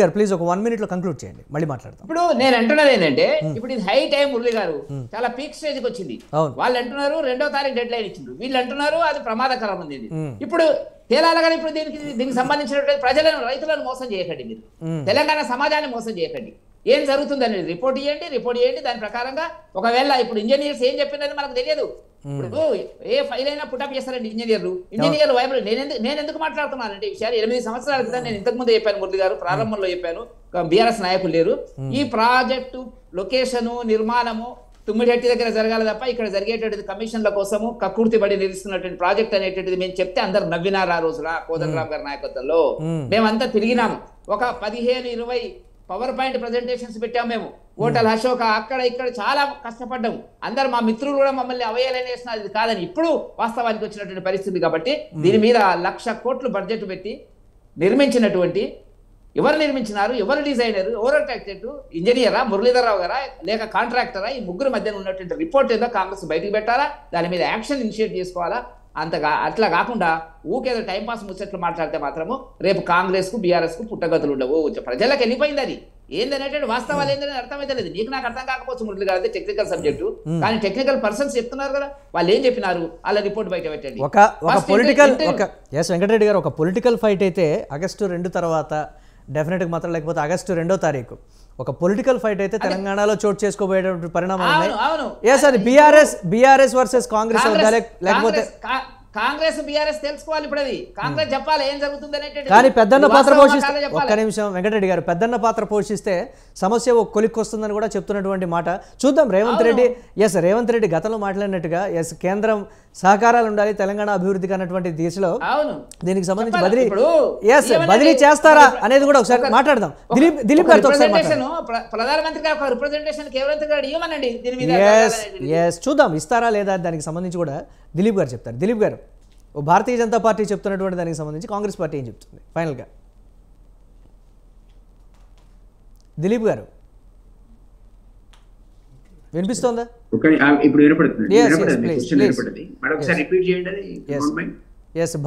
గారు ప్లీజ్ ఒక 1 minute లో కంక్లూడ్ చేయండి, మళ్ళీ మాట్లాడతాం. ఇప్పుడు నేను అంటున్నది ఏంటంటే ఇప్పుడు ఇది హై టైం మురళి గారు చాలా పీక్ స్టేజ్ కి వచ్చింది. వాళ్ళు అంటున్నారు 2వ తారీఖు డెడ్ లైన్ ఇచ్చిండ్రు, వీళ్ళు అంటున్నారు అది ప్రమాదకరం ఉంది. ఇప్పుడు తేలాలని ఇప్పుడు దీనికి సంబంధించినటువంటి ప్రజలను రైతులను మోసం చేయకండి, మీరు తెలంగాణ సమాజాన్ని మోసం చేయకండి. ఏం జరుగుతుంది అనేది రిపోర్ట్ చేయండి. దాని ప్రకారంగా ఒకవేళ ఇప్పుడు ఇంజనీర్స్ ఏం చెప్పినది మనకు తెలియదు. ఇప్పుడు ఏ ఫైల్ అయినా పుటప్ చేస్తారండి ఇంజనీర్లు వైబుల్. నేను ఎందుకు మాట్లాడుతున్నానంటే ఈ విషయాలు 8 సంవత్సరాల క్రితం నేను ఇంతకుముందు చెప్పాను మురళి గారు, ప్రారంభంలో చెప్పాను, బీఆర్ఎస్ నాయకులు లేరు. ఈ ప్రాజెక్టు లొకేషను నిర్మాణము తుమ్మిడిహట్టి దగ్గర జరగాలి తప్ప ఇక్కడ జరిగేటటువంటి కమిషన్ల కోసము కక్కుర్తి పడి నిలుస్తున్నటువంటి ప్రాజెక్ట్ అనేటువంటిది మేము చెప్తే అందరు నవ్వినారు. ఆ రోజున కోదండరామ్ గారి నాయకత్వంలో మేమంతా తిరిగినాము. ఒక 15-20 పవర్ పాయింట్ ప్రజెంటేషన్స్ పెట్టాము మేము. హోటల్ అశోక అక్కడ ఇక్కడ చాలా కష్టపడ్డాము. అందరు మా మిత్రులు కూడా మమ్మల్ని అవయాలని వేసిన అది కాదని ఇప్పుడు వాస్తవానికి వచ్చినటువంటి పరిస్థితి. కాబట్టి దీని మీద 1,00,000 కోట్లు బడ్జెట్ పెట్టి నిర్మించినటువంటి ఎవరు నిర్మించినారు, ఎవరు డిజైనర్, ఎవరు ఆర్కిటెక్ట్, ఇంజనీరా, మురళీధరరావు గారా లేక కాంట్రాక్టరా, ఈ ముగ్గురు మధ్యన ఉన్నటువంటి రిపోర్ట్ ఏదో కాంగ్రెస్ బయటకు పెట్టాలా, దాని మీద యాక్షన్ ఇనిషియేట్ చేసుకోవాలా. అట్లా కాకుండా ఊకేదో టైంపాస్ ముచ్చట్లు మాట్లాడితే మాత్రము రేపు కాంగ్రెస్ కు బీఆర్ఎస్ కు పుట్టగతులు ఉండవు. ప్రజలకు వెళ్ళిపోయింది అది ఏందనేటువంటి వాస్తవాలు ఏంటనేది అర్థమైతే లేదు. నీకు నాకు అర్థం కాకపోవచ్చు మురళి గారు, అయితే టెక్నికల్ సబ్జెక్టు, కానీ టెక్నికల్ పర్సన్స్ చెప్తున్నారు కదా, వాళ్ళు ఏం చెప్పినారు వాళ్ళ రిపోర్ట్ బయట పెట్టండి. వెంకటరెడ్డి గారు ఒక పొలిటికల్ ఫైట్ అయితే ఆగస్టు 2 తర్వాత డెఫినెట్గా మాత్రం, లేకపోతే ఆగస్టు 2వ తారీఖు ఒక పొలిటికల్ ఫైట్ అయితే తెలంగాణలో చోటు చేసుకోబోయేటువంటి పరిణామాలు ఉన్నాయి. అది బీఆర్ఎస్ వర్సెస్ కాంగ్రెస్ లేకపోతే కాంగ్రెస్ బీఆర్ఎస్ తెలుసుకోవాలి. ఇప్పుడు అది కాంగ్రెస్ చెప్పాలి ఏం జరుగుతుంది అనేది. కానీ పెద్దన్న పాత్ర పోషిస్తే, ఒక్క నిమిషం వెంకటరెడ్డి గారు, పెద్దన్న పాత్ర పోషిస్తే సమస్య ఒక కొలిక్కి వస్తుందని కూడా చెప్తున్నటువంటి మాట చూద్దాం. రేవంత్ రెడ్డి గతంలో మాట్లాడినట్టుగా కేంద్రం సహకారాలు ఉండాలి తెలంగాణ అభివృద్ధికి అన్నటువంటి దిశలో దీనికి సంబంధించి బదిలీ చేస్తారా అనేది కూడా ఒకసారి మాట్లాడదాం. దిలీప్ గారితో ప్రధానమంత్రి గారు రిప్రజెంటేషన్ చూద్దాం ఇస్తారా లేదా దానికి సంబంధించి కూడా దిలీప్ గారు చెప్తారు. దిలీప్ గారు, భారతీయ జనతా పార్టీ చెప్తున్నటువంటి దానికి సంబంధించి కాంగ్రెస్ పార్టీ ఏం చెప్తుంది ఫైనల్గా? దిలీప్ గారు వినిపిస్తోందా? ఇప్పుడు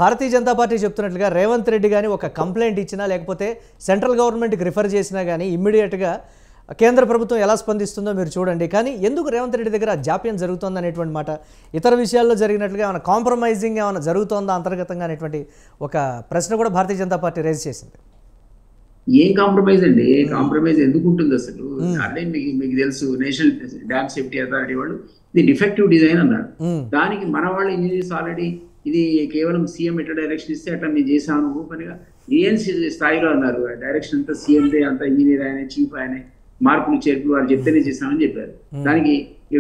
భారతీయ జనతా పార్టీ చెప్తున్నట్లుగా రేవంత్ రెడ్డి కానీ ఒక కంప్లైంట్ ఇచ్చినా లేకపోతే సెంట్రల్ గవర్నమెంట్కి రిఫర్ చేసినా కానీ ఇమ్మీడియట్గా కేంద్ర ప్రభుత్వం ఎలా స్పందిస్తుందో మీరు చూడండి. కానీ ఎందుకు రేవంత్ రెడ్డి దగ్గర జాప్యం జరుగుతుంది అనేటువంటి మాట, ఇతర విషయాల్లో జరిగినట్లుగా ఏమైనా కాంప్రమైజింగ్ ఏమైనా జరుగుతోందా అంతర్గతంగా అనేటువంటి ఒక ప్రశ్న కూడా భారతీయ జనతా పార్టీ రేజ్ చేసింది. ఏం కాంప్రమైజ్ అండి? ఏ కాంప్రమైజ్ ఎందుకు ఉంటుంది అసలు? అదే మీకు తెలుసు, నేషనల్ డ్యామ్ సేఫ్టీ అథారిటీ వాళ్ళు ఇది డిఫెక్టివ్ డిజైన్ అన్నారు. దానికి మన వాళ్ళు ఇంజనీర్స్ ఆల్రెడీ ఇది కేవలం సీఎం ఎట్లా డైరెక్షన్ ఇస్తే అట్లా నేను చేశాను ఓపెన్గా ఏఎన్సీ స్థాయిలో అన్నారు. డైరెక్షన్ అంతా సీఎందే, అంతా ఇంజనీర్ ఆయన, చీఫ్ ఆయన, మార్పులు చేర్పులు వాళ్ళు చెప్తేనే చేశామని చెప్పారు. దానికి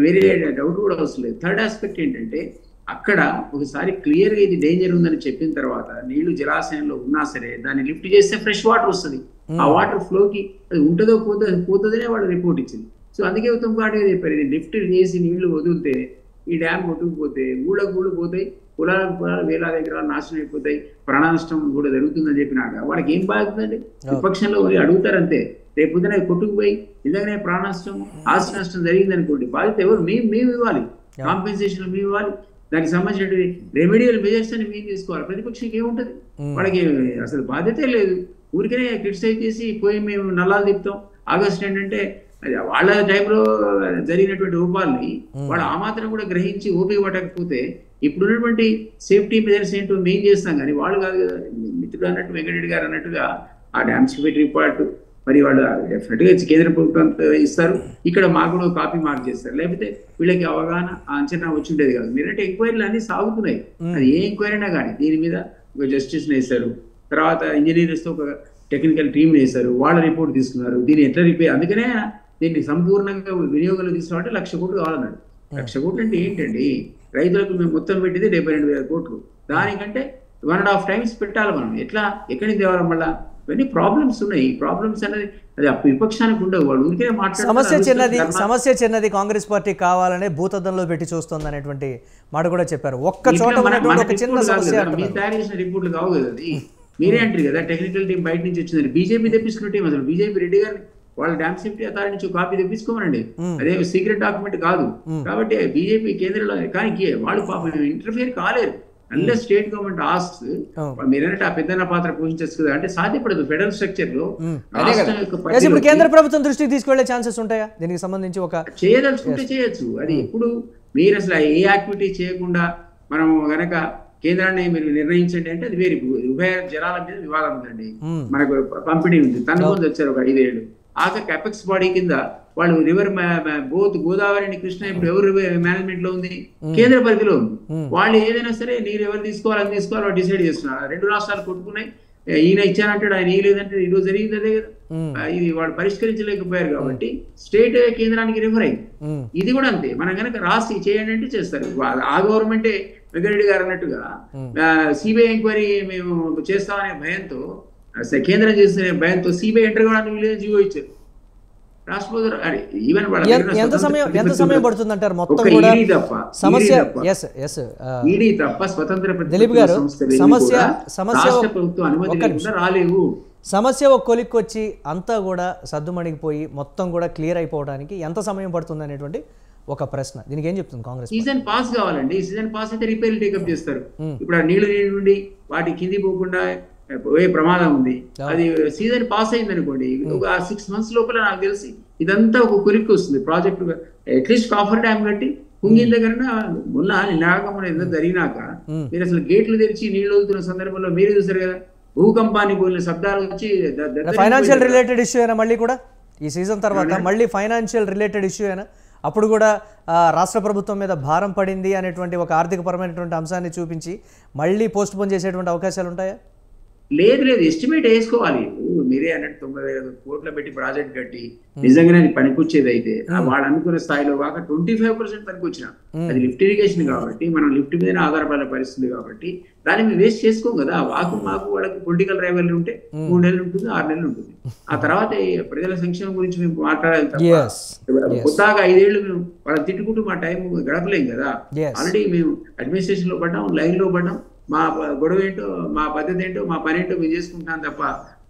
వేరే డౌట్ కూడా అవసరం లేదు. థర్డ్ ఆస్పెక్ట్ ఏంటంటే అక్కడ ఒకసారి క్లియర్గా ఇది డేంజర్ ఉందని చెప్పిన తర్వాత నీళ్లు జలాశయంలో ఉన్నా సరే దాన్ని లిఫ్ట్ చేస్తే ఫ్రెష్ వాటర్ వస్తుంది. ఆ వాటర్ ఫ్లోకి అది ఉంటుందో పోతుందనే వాళ్ళు రిపోర్ట్ ఇచ్చింది. సో అందుకే ఉత్తమ్ కుమార్ చెప్పారు, ఇది లిఫ్ట్ చేసి నీళ్లు వదిలితే ఈ డ్యామ్ కొట్టుకుపోతే గూళ్ళు పోతాయి, పొలాలకు వేలాది ఎకరాలు నాశనం అయిపోతాయి, ప్రాణ నష్టం కూడా జరుగుతుందని చెప్పినాక వాళ్ళకి ఏం బాగుందండి? విపక్షంలో అడుగుతారంతే. రేపు పొద్దున కొట్టుకుపోయి నిజంగానే ప్రాణ నష్టం, ఆస్తి నష్టం జరిగింది అనుకోండి, బాధ్యత ఎవరు? మేము ఇవ్వాలి, కాంపెన్సేషన్ మేము ఇవ్వాలి. దానికి సంబంధించినటువంటి రెమెడియల్ మెజర్స్ అని మేము తీసుకోవాలి. ప్రతిపక్షానికి ఏముంటది? వాళ్ళకి అసలు బాధ్యతే లేదు. ఊరికనే క్రిటిసైజ్ చేసి పోయి మేము నల్లాలు తిప్పుతాం. ఆగస్ట్ ఏంటంటే అది వాళ్ళ టైంలో జరిగినటువంటి రూపాలని వాళ్ళు ఆ మాత్రం కూడా గ్రహించి ఓపిక పట్టకపోతే ఇప్పుడున్నటువంటి సేఫ్టీ మెజర్స్ ఏంటో మేం చేస్తాం కానీ వాళ్ళు కాదు కదా. మిత్రుడు అన్నట్టు వెంకటరెడ్డి గారు అన్నట్టుగా ఆ డ్యామ్ సెక్యూరిటీ రిపోర్ట్ మరి వాళ్ళు డెఫినెట్గా కేంద్ర ప్రభుత్వం ఇస్తారు, ఇక్కడ మాకు కూడా కాపీ మార్క్ చేస్తారు. లేకపోతే వీళ్ళకి అవగాహన అంచనా వచ్చి ఉండేది కాదు. మీరంటే ఎంక్వైరీలు అన్ని సాగుతున్నాయి, అది ఏ ఎంక్వైరీ అయినా కానీ దీని మీద ఒక జస్టిస్ వేశారు, తర్వాత ఇంజనీర్స్తో ఒక టెక్నికల్ టీమ్ వేశారు, వాళ్ళ రిపోర్ట్ తీసుకున్నారు, దీన్ని ఎట్లా రిపేర్. అందుకనే దీన్ని సంపూర్ణంగా వినియోగంలో తీసుకున్నామంటే 1,00,000 కోట్లు కావాలన్నాడు. 1,00,000 కోట్లు అంటే ఏంటండి? రైతులకు మేము మొత్తం పెట్టింది 72,000 కోట్లు, దానికంటే 1.5 times పెట్టాలి మనం. ఎట్లా ఎక్కడి నుంచి తేవాలి? మళ్ళీ ఇవన్నీ ప్రాబ్లమ్స్ ఉన్నాయి. ఈ ప్రాబ్లమ్స్ అనేది అది విపక్షానికి ఉండవు, వాళ్ళు ఊరికే సమస్య చిన్నది కాంగ్రెస్ పార్టీ కావాలనే భూతద్దంలో పెట్టి చూస్తుంది అనేటువంటి మాట కూడా చెప్పారు. ఒక్క చోట ఒక చిన్న సమస్య మీరు తయారు చేసిన రిపోర్ట్లు కావు కదా, అది మీరే అంటారు కదా టెక్నికల్ టీం బయట నుంచి వచ్చిందని. బీజేపీ తెప్పించుకున్న టీం, అసలు బీజేపీ రెడ్డి గారిని వాళ్ళ డ్యామ్ సేఫ్టీ అథారిటీ నుంచి కాపీ తెప్పించుకోమనండి, అదే సీక్రెట్ డాక్యుమెంట్ కాదు. కాబట్టి బీజేపీ కేంద్రంలో కానీ వాళ్ళు పాపం ఇంటర్ఫియర్ కాలేరు. అన్లెస్ స్టేట్ గవర్నమెంట్ ఆస్క్స్ మీరంటే ఆ పెద్దన్న పాత్ర పోషించచ్చు కదా, అంటే సాధ్యపడదు ఫెడరల్ స్ట్రక్చర్ లో. ఇప్పుడు కేంద్ర ప్రభుత్వం దృష్టికి తీసుకెళ్లే ఛాన్సెస్ ఉంటాయా దీనికి సంబంధించి? ఒక చేయదలుచుకుంటే చేయొచ్చు. అది ఎప్పుడు మీరు అసలు ఏ యాక్టివిటీ చేయకుండా మనం గనక కేంద్రాన్ని మీరు నిర్ణయించండి అంటే అది వేరే. ఉభయ జలాల మీద వివాదం ఉందండి, మనకు పంపిణీ ఉంది, తనుకొని వచ్చారు ఒక 5 ఏళ్ళు. ఆఖరికి అపెక్స్ బాడీ కింద వాళ్ళు రివర్ బోత్ గోదావరి కృష్ణ ఇప్పుడు ఎవరు మేనేజ్మెంట్ లో ఉంది? కేంద్ర పరిధిలో ఉంది. వాళ్ళు ఏదైనా సరే నీరు ఎవరు తీసుకోవాలని తీసుకోవాలి వాళ్ళు డిసైడ్ చేస్తున్నారు. 2 రాష్ట్రాలు కొట్టుకున్నాయి, ఈయన ఇచ్చానంటాడు, ఆయన ఇవ్వలేదంటే ఈరోజు జరిగింది అదే కదా. ఇది వాళ్ళు పరిష్కరించలేకపోయారు కాబట్టి స్టేట్ కేంద్రానికి రిఫర్ అయింది. ఇది కూడా అంతే, మనం కనుక రాసి చేయండి అంటే చేస్తారు. ఆ గవర్నమెంటే వెంకటరెడ్డి గారు అన్నట్టుగా సిబిఐ ఎంక్వైరీ మేము చేస్తామనే భయంతో, కేంద్రం చేసిన భయంతో సిబిఐ ఎంటర్ కావడానికి వీళ్ళు జీవో ఇచ్చారు. రాష్ట్రపతి ఈవెన్ ఎంత సమయం పడుతుంది అంటారు మొత్తం కూడా సమస్య? ఈడీ తప్ప స్వతంత్ర దిలీప్ గారు రాలేవు. సమస్య ఒక కొలిక్కి వచ్చి అంతా కూడా సద్దుమణిగిపోయి మొత్తం కూడా క్లియర్ అయిపోవడానికి ఎంత సమయం పడుతుంది అనేటువంటి ఒక ప్రశ్న, దీనికి ఏం చెప్తుంది కాంగ్రెస్? సీజన్ పాస్ కావాలండి. సీజన్ పాస్ అయితే రిపేర్ టేకప్ చేస్తారు. ఇప్పుడు ఆ నీళ్లు నుండి వాటి కింది పోకుండా పోయే ప్రమాదం ఉంది. అది సీజన్ పాస్ అయింది అనుకోండి, ఒక 6 months లోపల నాకు తెలిసి ఇదంతా ఒక కొలిక్కి వస్తుంది ప్రాజెక్టు. అట్లీస్ట్ కాఫర్ డ్యామ్ కట్టి కుంగిన దగ్గర మొన్న నినాగమనం ఏదో జరిగినాక మీరు అసలు గేట్లు తెరిచి నీళ్లు వదులుతున్న సందర్భంలో మీరే చూసారు కదా, భూకంపానికి పోయిన శబ్దాలు వచ్చి. ఫైనాన్షియల్ రిలేటెడ్ ఇష్యూ అయినా మళ్ళీ కూడా ఈ సీజన్ తర్వాత మళ్ళీ ఫైనాన్షియల్ రిలేటెడ్ ఇష్యూ అయినా అప్పుడు కూడా రాష్ట్ర ప్రభుత్వం మీద భారం పడింది అనేటువంటి ఒక ఆర్థికపరమైనటువంటి అంశాన్ని చూపించి మళ్ళీ పోస్ట్ పోన్ చేసేటువంటి అవకాశాలు ఉంటాయా? లేదు, ఎస్టిమేట్ వేసుకోవాలి. మీరే అన్నట్టు 90,000 కోట్లు పెట్టి ప్రాజెక్ట్ కట్టి నిజంగానే అది పనికొచ్చేది అయితే వాళ్ళు అనుకున్న స్థాయిలో కాక 25% పనికొచ్చిన అది లిఫ్ట్ ఇరిగేషన్ కాబట్టి మనం లిఫ్ట్ మీద ఆధారపడిన పరిస్థితి కాబట్టి దాన్ని మేము వేస్ట్ చేసుకోం కదా. మాకు వాళ్ళకి పొలిటికల్ రైవల్రీ ఉంటే 3 నెలలు ఉంటుంది, 6 నెలలు ఉంటుంది. ఆ తర్వాత ప్రజల సంక్షేమం గురించి మేము మాట్లాడాలి తప్ప కొత్తగా 5 ఏళ్ళు మేము వాళ్ళని తిట్టుకుంటూ మా టైం గడపలేం కదా. ఆల్రెడీ మేము అడ్మినిస్ట్రేషన్ లో పడ్డాం, లైన్ లో పడ్డాం. మా గొడవ ఏంటో, మా పద్ధతి ఏంటో, మా పని ఏంటో మేము చేసుకుంటాం తప్ప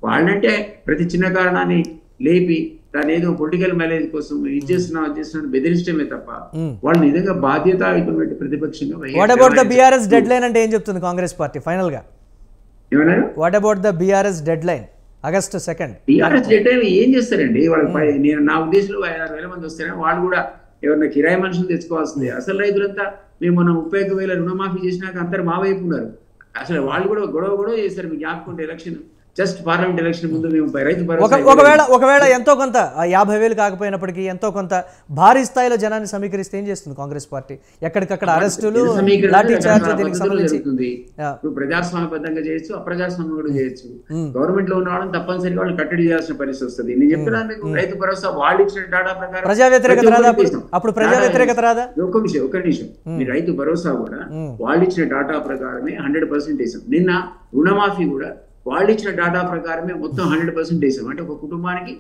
వాళ్ళంటే ప్రతి చిన్న కారణాన్ని లేపి దాని ఏదో పొలిటికల్ మైలేజ్ కోసం ఇది చేస్తున్నాం బెదిరించడమే తప్ప వాళ్ళు నిజంగా బాధ్యతాయుతమైన ప్రతిపక్షంగా. What about the BRS dead line అంటే ఏం చెప్తుంది కాంగ్రెస్ పార్టీ ఫైనల్ గా? ఏమన్నారు? What about the BRS dead line August 2nd? BRS dead line ఏం చేస్తారండి వాళ్ళకి? నేను నా ఉద్దేశంలో 5,000-6,000 మంది వస్తారని వాళ్ళు కూడా ఎవరైనా కిరాయి మనుషులు తెచ్చుకోవాల్సిందే. అసలు రైతులంతా మేము మనం 31,000 రుణమాఫీ చేసినాక అందరు మా వైపు ఉన్నారు. అసలు వాళ్ళు కూడా గొడవ చేశారు. మీకు జ్ఞాపకం ఎలక్షన్ జస్ట్ పార్లమెంట్ ఎలక్షన్ ముందు మేము రైతు ఒకవేళ ఎంతో కొంత 50,000 కాకపోయినప్పటికీ ఎంతో కొంత భారీ స్థాయిలో జనాన్ని సమీకరిస్తే ఏం చేస్తుంది కాంగ్రెస్ పార్టీ? ఎక్కడికక్కడ అరెస్టులు, లాఠీ చార్జ్ దీనికి సంబంధించి ప్రజాస్వామ్యబద్ధంగా చేయొచ్చు, అప్రజాస్వామ్యం కూడా చేయొచ్చు. గవర్నమెంట్ లో ఉన్న వాళ్ళని తప్పనిసరిగా వాళ్ళు కట్టడి చేయాల్సిన పరిస్థితి వస్తుంది. నేను చెప్తున్నాను రైతు భరోసా వాళ్ళు ఇచ్చిన డాటా ప్రకారం ప్రజా వ్యతిరేకత రాదా? అప్పుడు ప్రజా వ్యతిరేకత రాదా? ఒక్క నిమిషం మీ రైతు భరోసా కూడా వాళ్ళు ఇచ్చిన డాటా ప్రకారమే 100% వేసాం. నిన్న రుణమాఫీ కూడా వాళ్ళు ఇచ్చిన డాటా ప్రకారమే మొత్తం 100% వేసాం. అంటే ఒక కుటుంబానికి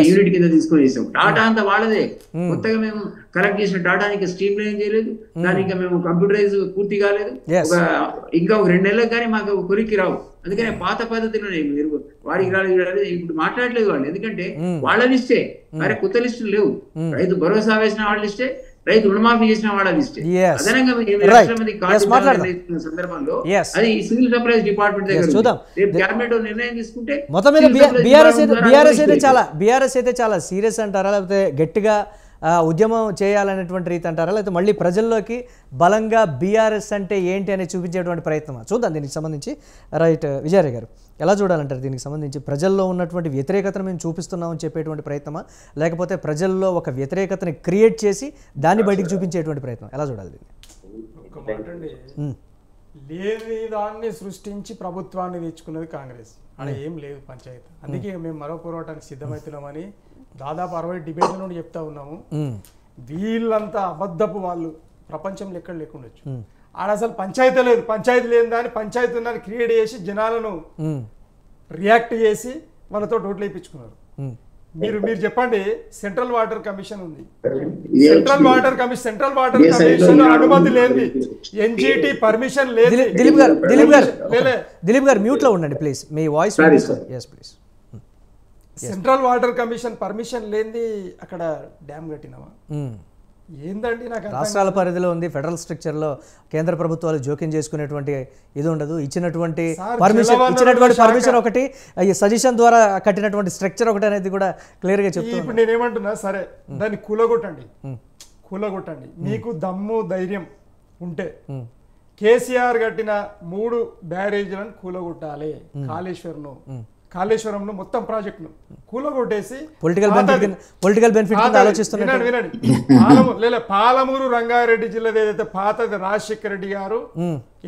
యూనిట్ కింద తీసుకొని వేసాం. డాటా అంతా వాళ్ళదే. కొత్తగా మేము కలెక్ట్ చేసిన డాటానికి స్ట్రీమ్ లైన్ చేయలేదు, దానికి మేము కంప్యూటరైజ్ పూర్తి కాలేదు. ఇంకా ఒక 2 నెలలకు కానీ మాకు కొరికి రావు. అందుకనే పాత పద్ధతిలోనే మీరు వాడికి రాలేదు ఇప్పుడు మాట్లాడలేదు వాళ్ళు. ఎందుకంటే వాళ్ళ లిస్టే, మరి కొత్త లిస్టులు లేవు. రైతు భరోసా వేసిన వాళ్ళ లిస్టే, రైతు రుణమాఫీ చేసిన వాళ్ళ లిస్టే. Yes. అదనంగా మీరు 8 Right. లక్షల మంది Yes, కార్డు మాట్లాడదాం. నిర్ణయించిన సందర్భంలో Yes. అది సివిల్ సప్లైస్ డిపార్ట్మెంట్ దగ్గర Yes, ఉంది. చూద్దాం. రేపు క్యాబినెట్ నిర్ణయం తీసుకుంటే మొత్తం మీద civil supplies బీఆర్ఎస్ department ద్వారా బీఆర్ఎస్ అయితే చాలా సీరియస్ అంటారా, లేకపోతే గట్టిగా ఉద్యమం చేయాలనేటువంటి రీతి అంటారా, లేకపోతే మళ్ళీ ప్రజల్లోకి బలంగా బీఆర్ఎస్ అంటే ఏంటి అని చూపించేటువంటి ప్రయత్నమా? చూద్దాం దీనికి సంబంధించి. రైట్, విజయారాయ్ గారు ఎలా చూడాలంటారు దీనికి సంబంధించి? ప్రజల్లో ఉన్నటువంటి వ్యతిరేకతను మేము చూపిస్తున్నామని చెప్పేటువంటి ప్రయత్నమా, లేకపోతే ప్రజల్లో ఒక వ్యతిరేకతని క్రియేట్ చేసి దాన్ని బయటికి చూపించేటువంటి ప్రయత్నం, ఎలా చూడాలి దీన్ని? ఒక మాట అండి, లేని దాన్ని సృష్టించి ప్రభుత్వాన్ని తెచ్చుకున్నది కాంగ్రెస్. అక్కడ ఏం లేదు పంచాయతీ. అందుకే మేము మరో పోరాటానికి సిద్ధమవుతున్నామని దాదాపు 60 డిబేట్ల నుండి చెప్తా ఉన్నాము. వీళ్ళంతా అబద్ధపు వాళ్ళు ప్రపంచంలో ఎక్కడ లేకుండొచ్చు. ఆడ అసలు పంచాయతీ లేదు, పంచాయతీ లేని దాన్ని పంచాయతీ ఉందని క్రియేట్ చేసి జనాలను రియాక్ట్ చేసి వాళ్ళతో ఓట్లు వేయించుకున్నారు. మీరు చెప్పండి, సెంట్రల్ వాటర్ కమిషన్ ఉంది, సెంట్రల్ వాటర్ కమిషన్ అనుమతి లేదు, ఎన్జిటి పర్మిషన్ లేదు. దిలీప్ గారు మ్యూట్ లో ఉండండి please, me voice. Please. Central water commission permission లేని అక్కడ డ్యామ్ కట్టినావా? ఏందండి నాకు రాష్ట్రాల పరిధిలో ఉంది, ఫెడరల్ స్ట్రక్చర్లో కేంద్ర ప్రభుత్వాలు జోక్యం చేసుకునేటువంటి ఇది ఉండదు. ఇచ్చినటువంటి పర్మిషన్ ఒకటి, సజెషన్ ద్వారా కట్టినటువంటి స్ట్రక్చర్ ఒకటి అనేది కూడా క్లియర్గా చెప్తాను. ఇప్పుడు నేనేమంటున్నా, సరే దాన్ని కూలగొట్టండి. మీకు దమ్ము ధైర్యం ఉంటే కేసీఆర్ కట్టిన 3 బ్యారేజీలను కూలగొట్టాలి. కాళేశ్వరంను మొత్తం ప్రాజెక్టును కూలగొట్టేసి పొలిటికల్ బెనిఫిట్ ఆలోచిస్తున్నారు. వినండి, పాలమూరు రంగారెడ్డి జిల్లా ఏదైతే పాతది రాజశేఖర రెడ్డి గారు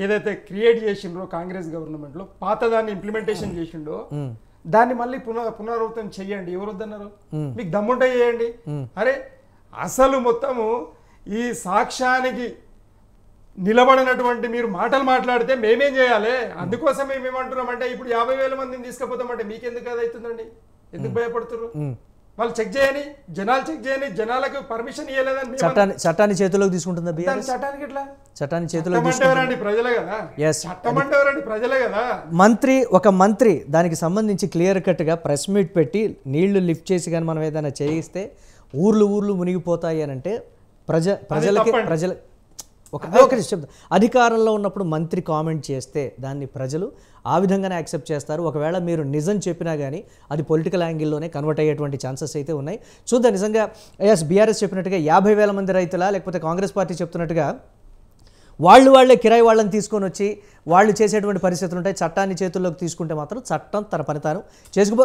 ఏదైతే క్రియేట్ చేసిండ్రో కాంగ్రెస్ గవర్నమెంట్ లో, పాతదాన్ని ఇంప్లిమెంటేషన్ చేసిండో దాన్ని మళ్ళీ పునరావృతం చెయ్యండి. ఎవరు వద్దన్నారు? మీకు దమ్ముంటే చేయండి. అరే అసలు మొత్తము ఈ సాక్ష్యానికి నిలబడినటువంటి మీరు మాటలు మాట్లాడితే మేమేం చేయాలి? అందుకోసం మేమేమంటున్నామంటే, ఇప్పుడు 50,000 మందిని తీసుకుపోతామంటే మీకెందుకు అది అవుతుందండి? ఎందుకు భయపడుతున్నారు? వాళ్ళు చెక్ చేయని, జనాలు చెక్ చేయని, జనాలకు పర్మిషన్ ఇవ్వలేదని చట్టాన్ని చేతిలోకి తీసుకుంటుందా? చట్టానికి ఎట్లా? చట్టాన్ని చేతిలోకి ప్రజలే కదా, చట్టమంటే ప్రజలే కదా. ఒక మంత్రి దానికి సంబంధించి క్లియర్ కట్గా ప్రెస్ మీట్ పెట్టి నీళ్లు లిఫ్ట్ చేసి కానీ మనం ఏదైనా చేయిస్తే ఊర్లు మునిగిపోతాయి అని అంటే ప్రజల అధికారంలో ఉన్నప్పుడు మంత్రి కామెంట్ చేస్తే దాన్ని ప్రజలు ఆ విధంగానే యాక్సెప్ట్ చేస్తారు. ఒకవేళ మీరు నిజం చెప్పినా కానీ అది పొలిటికల్ యాంగిల్లోనే కన్వర్ట్ అయ్యేటువంటి ఛాన్సెస్ అయితే ఉన్నాయి. చూద్దాం నిజంగా బీఆర్ఎస్ చెప్పినట్టుగా 50,000 మంది రైతుల, లేకపోతే కాంగ్రెస్ పార్టీ చెప్తున్నట్టుగా వాళ్ళే కిరాయి వాళ్ళని తీసుకొని వచ్చి వాళ్ళు చేసేటువంటి పరిస్థితులు ఉంటాయి. చట్టాన్ని చేతుల్లోకి తీసుకుంటే మాత్రం చట్టం తన పని తాను చేసుకుపో.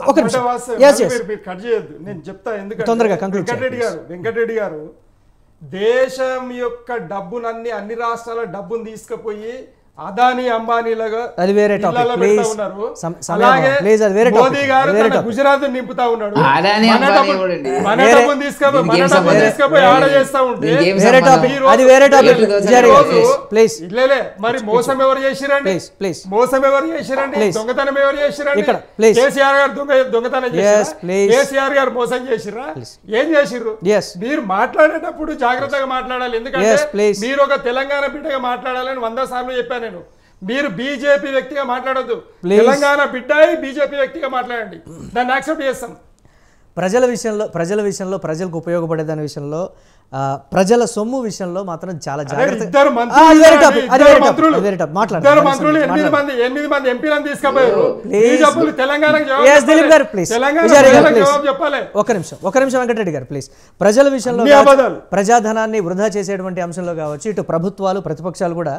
తొందరగా వెంకటరెడ్డి గారు దేశం యొక్క డబ్బునన్ని, అన్ని రాష్ట్రాల డబ్బును తీసుకుపోయి అదానీ అంబానీలుగా అది వేరే టాపిక్ ప్లీజ్. మోదీ గారు గుజరాత్ నింపుతా ఉన్నాడు. మన డబ్బును తీసుకుపోయి ఆడ చేస్తా ఉంటే మరి మోసం ఎవరు చేసిరండి? దొంగతనం ఎవరు చేసిరండి? కేసీఆర్ గారు దొంగతనం చేసిరా? కేసీఆర్ గారు మోసం చేసిరా? ఏం చేసిర్రు? మీరు మాట్లాడేటప్పుడు జాగ్రత్తగా మాట్లాడాలి. ఎందుకంటే మీరు ఒక తెలంగాణ బిడ్డగా మాట్లాడాలని 100 సార్లు చెప్పాను నేను. మీరు బీజేపీ వ్యక్తిగా మాట్లాడొద్దు. తెలంగాణ బిడ్డ బీజేపీ వ్యక్తిగా మాట్లాడండి, దాన్ని యాక్సెప్ట్ చేస్తాం. ప్రజల విషయంలో ప్రజలకు ఉపయోగపడే దాని విషయంలో, ప్రజల సొమ్ము విషయంలో మాత్రం చాలా జాగ్రత్తగా. 8 మంది ఎంపీలను తీసుకుపోయారు. ఒక నిమిషం వెంకటరెడ్డి గారు ప్లీజ్. ప్రజల విషయంలో ప్రజాధనాన్ని వృధా చేసేటువంటి అంశంలో కావచ్చు, ఇటు ప్రభుత్వాలు ప్రతిపక్షాలు కూడా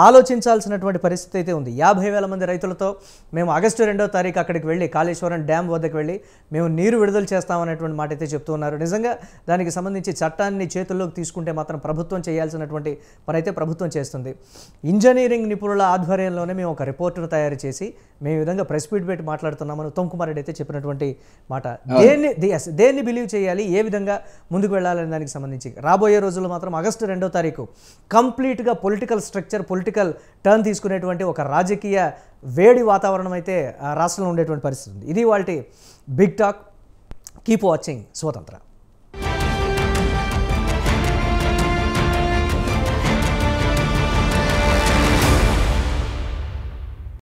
ఆలోచించాల్సినటువంటి పరిస్థితి అయితే ఉంది. 50,000 మంది రైతులతో మేము ఆగస్టు 2వ తారీఖు అక్కడికి వెళ్ళి కాళేశ్వరం డ్యామ్ వద్దకు వెళ్ళి మేము నీరు విడుదల చేస్తామనేటువంటి మాట అయితే చెప్తూ ఉన్నారు. నిజంగా దానికి సంబంధించి చట్టాన్ని చేతుల్లోకి తీసుకుంటే మాత్రం ప్రభుత్వం చేయాల్సినటువంటి పని అయితే ప్రభుత్వం చేస్తుంది. ఇంజనీరింగ్ నిపుణుల ఆధ్వర్యంలోనే మేము ఒక రిపోర్టును తయారు చేసి మేము ఈ విధంగా ప్రెస్ మీట్ పెట్టి మాట్లాడుతున్నామని ఉత్తమ్ కుమార్ రెడ్డి అయితే చెప్పినటువంటి మాట. దేన్ని బిలీవ్ చేయాలి, ఏ విధంగా ముందుకు వెళ్ళాలనే దానికి సంబంధించి రాబోయే రోజుల్లో మాత్రం ఆగస్టు 2వ తారీఖు కంప్లీట్గా పొలిటికల్ స్ట్రక్చర్, పొలిటికల్ టర్న్ తీసుకునేటువంటి ఒక రాజకీయ వేడి వాతావరణం అయితే రాష్ట్రంలో ఉండేటువంటి పరిస్థితి ఉంది. ఇది వాళ్ళ బిగ్ టాక్. కీప్ వాచింగ్ స్వతంత్ర.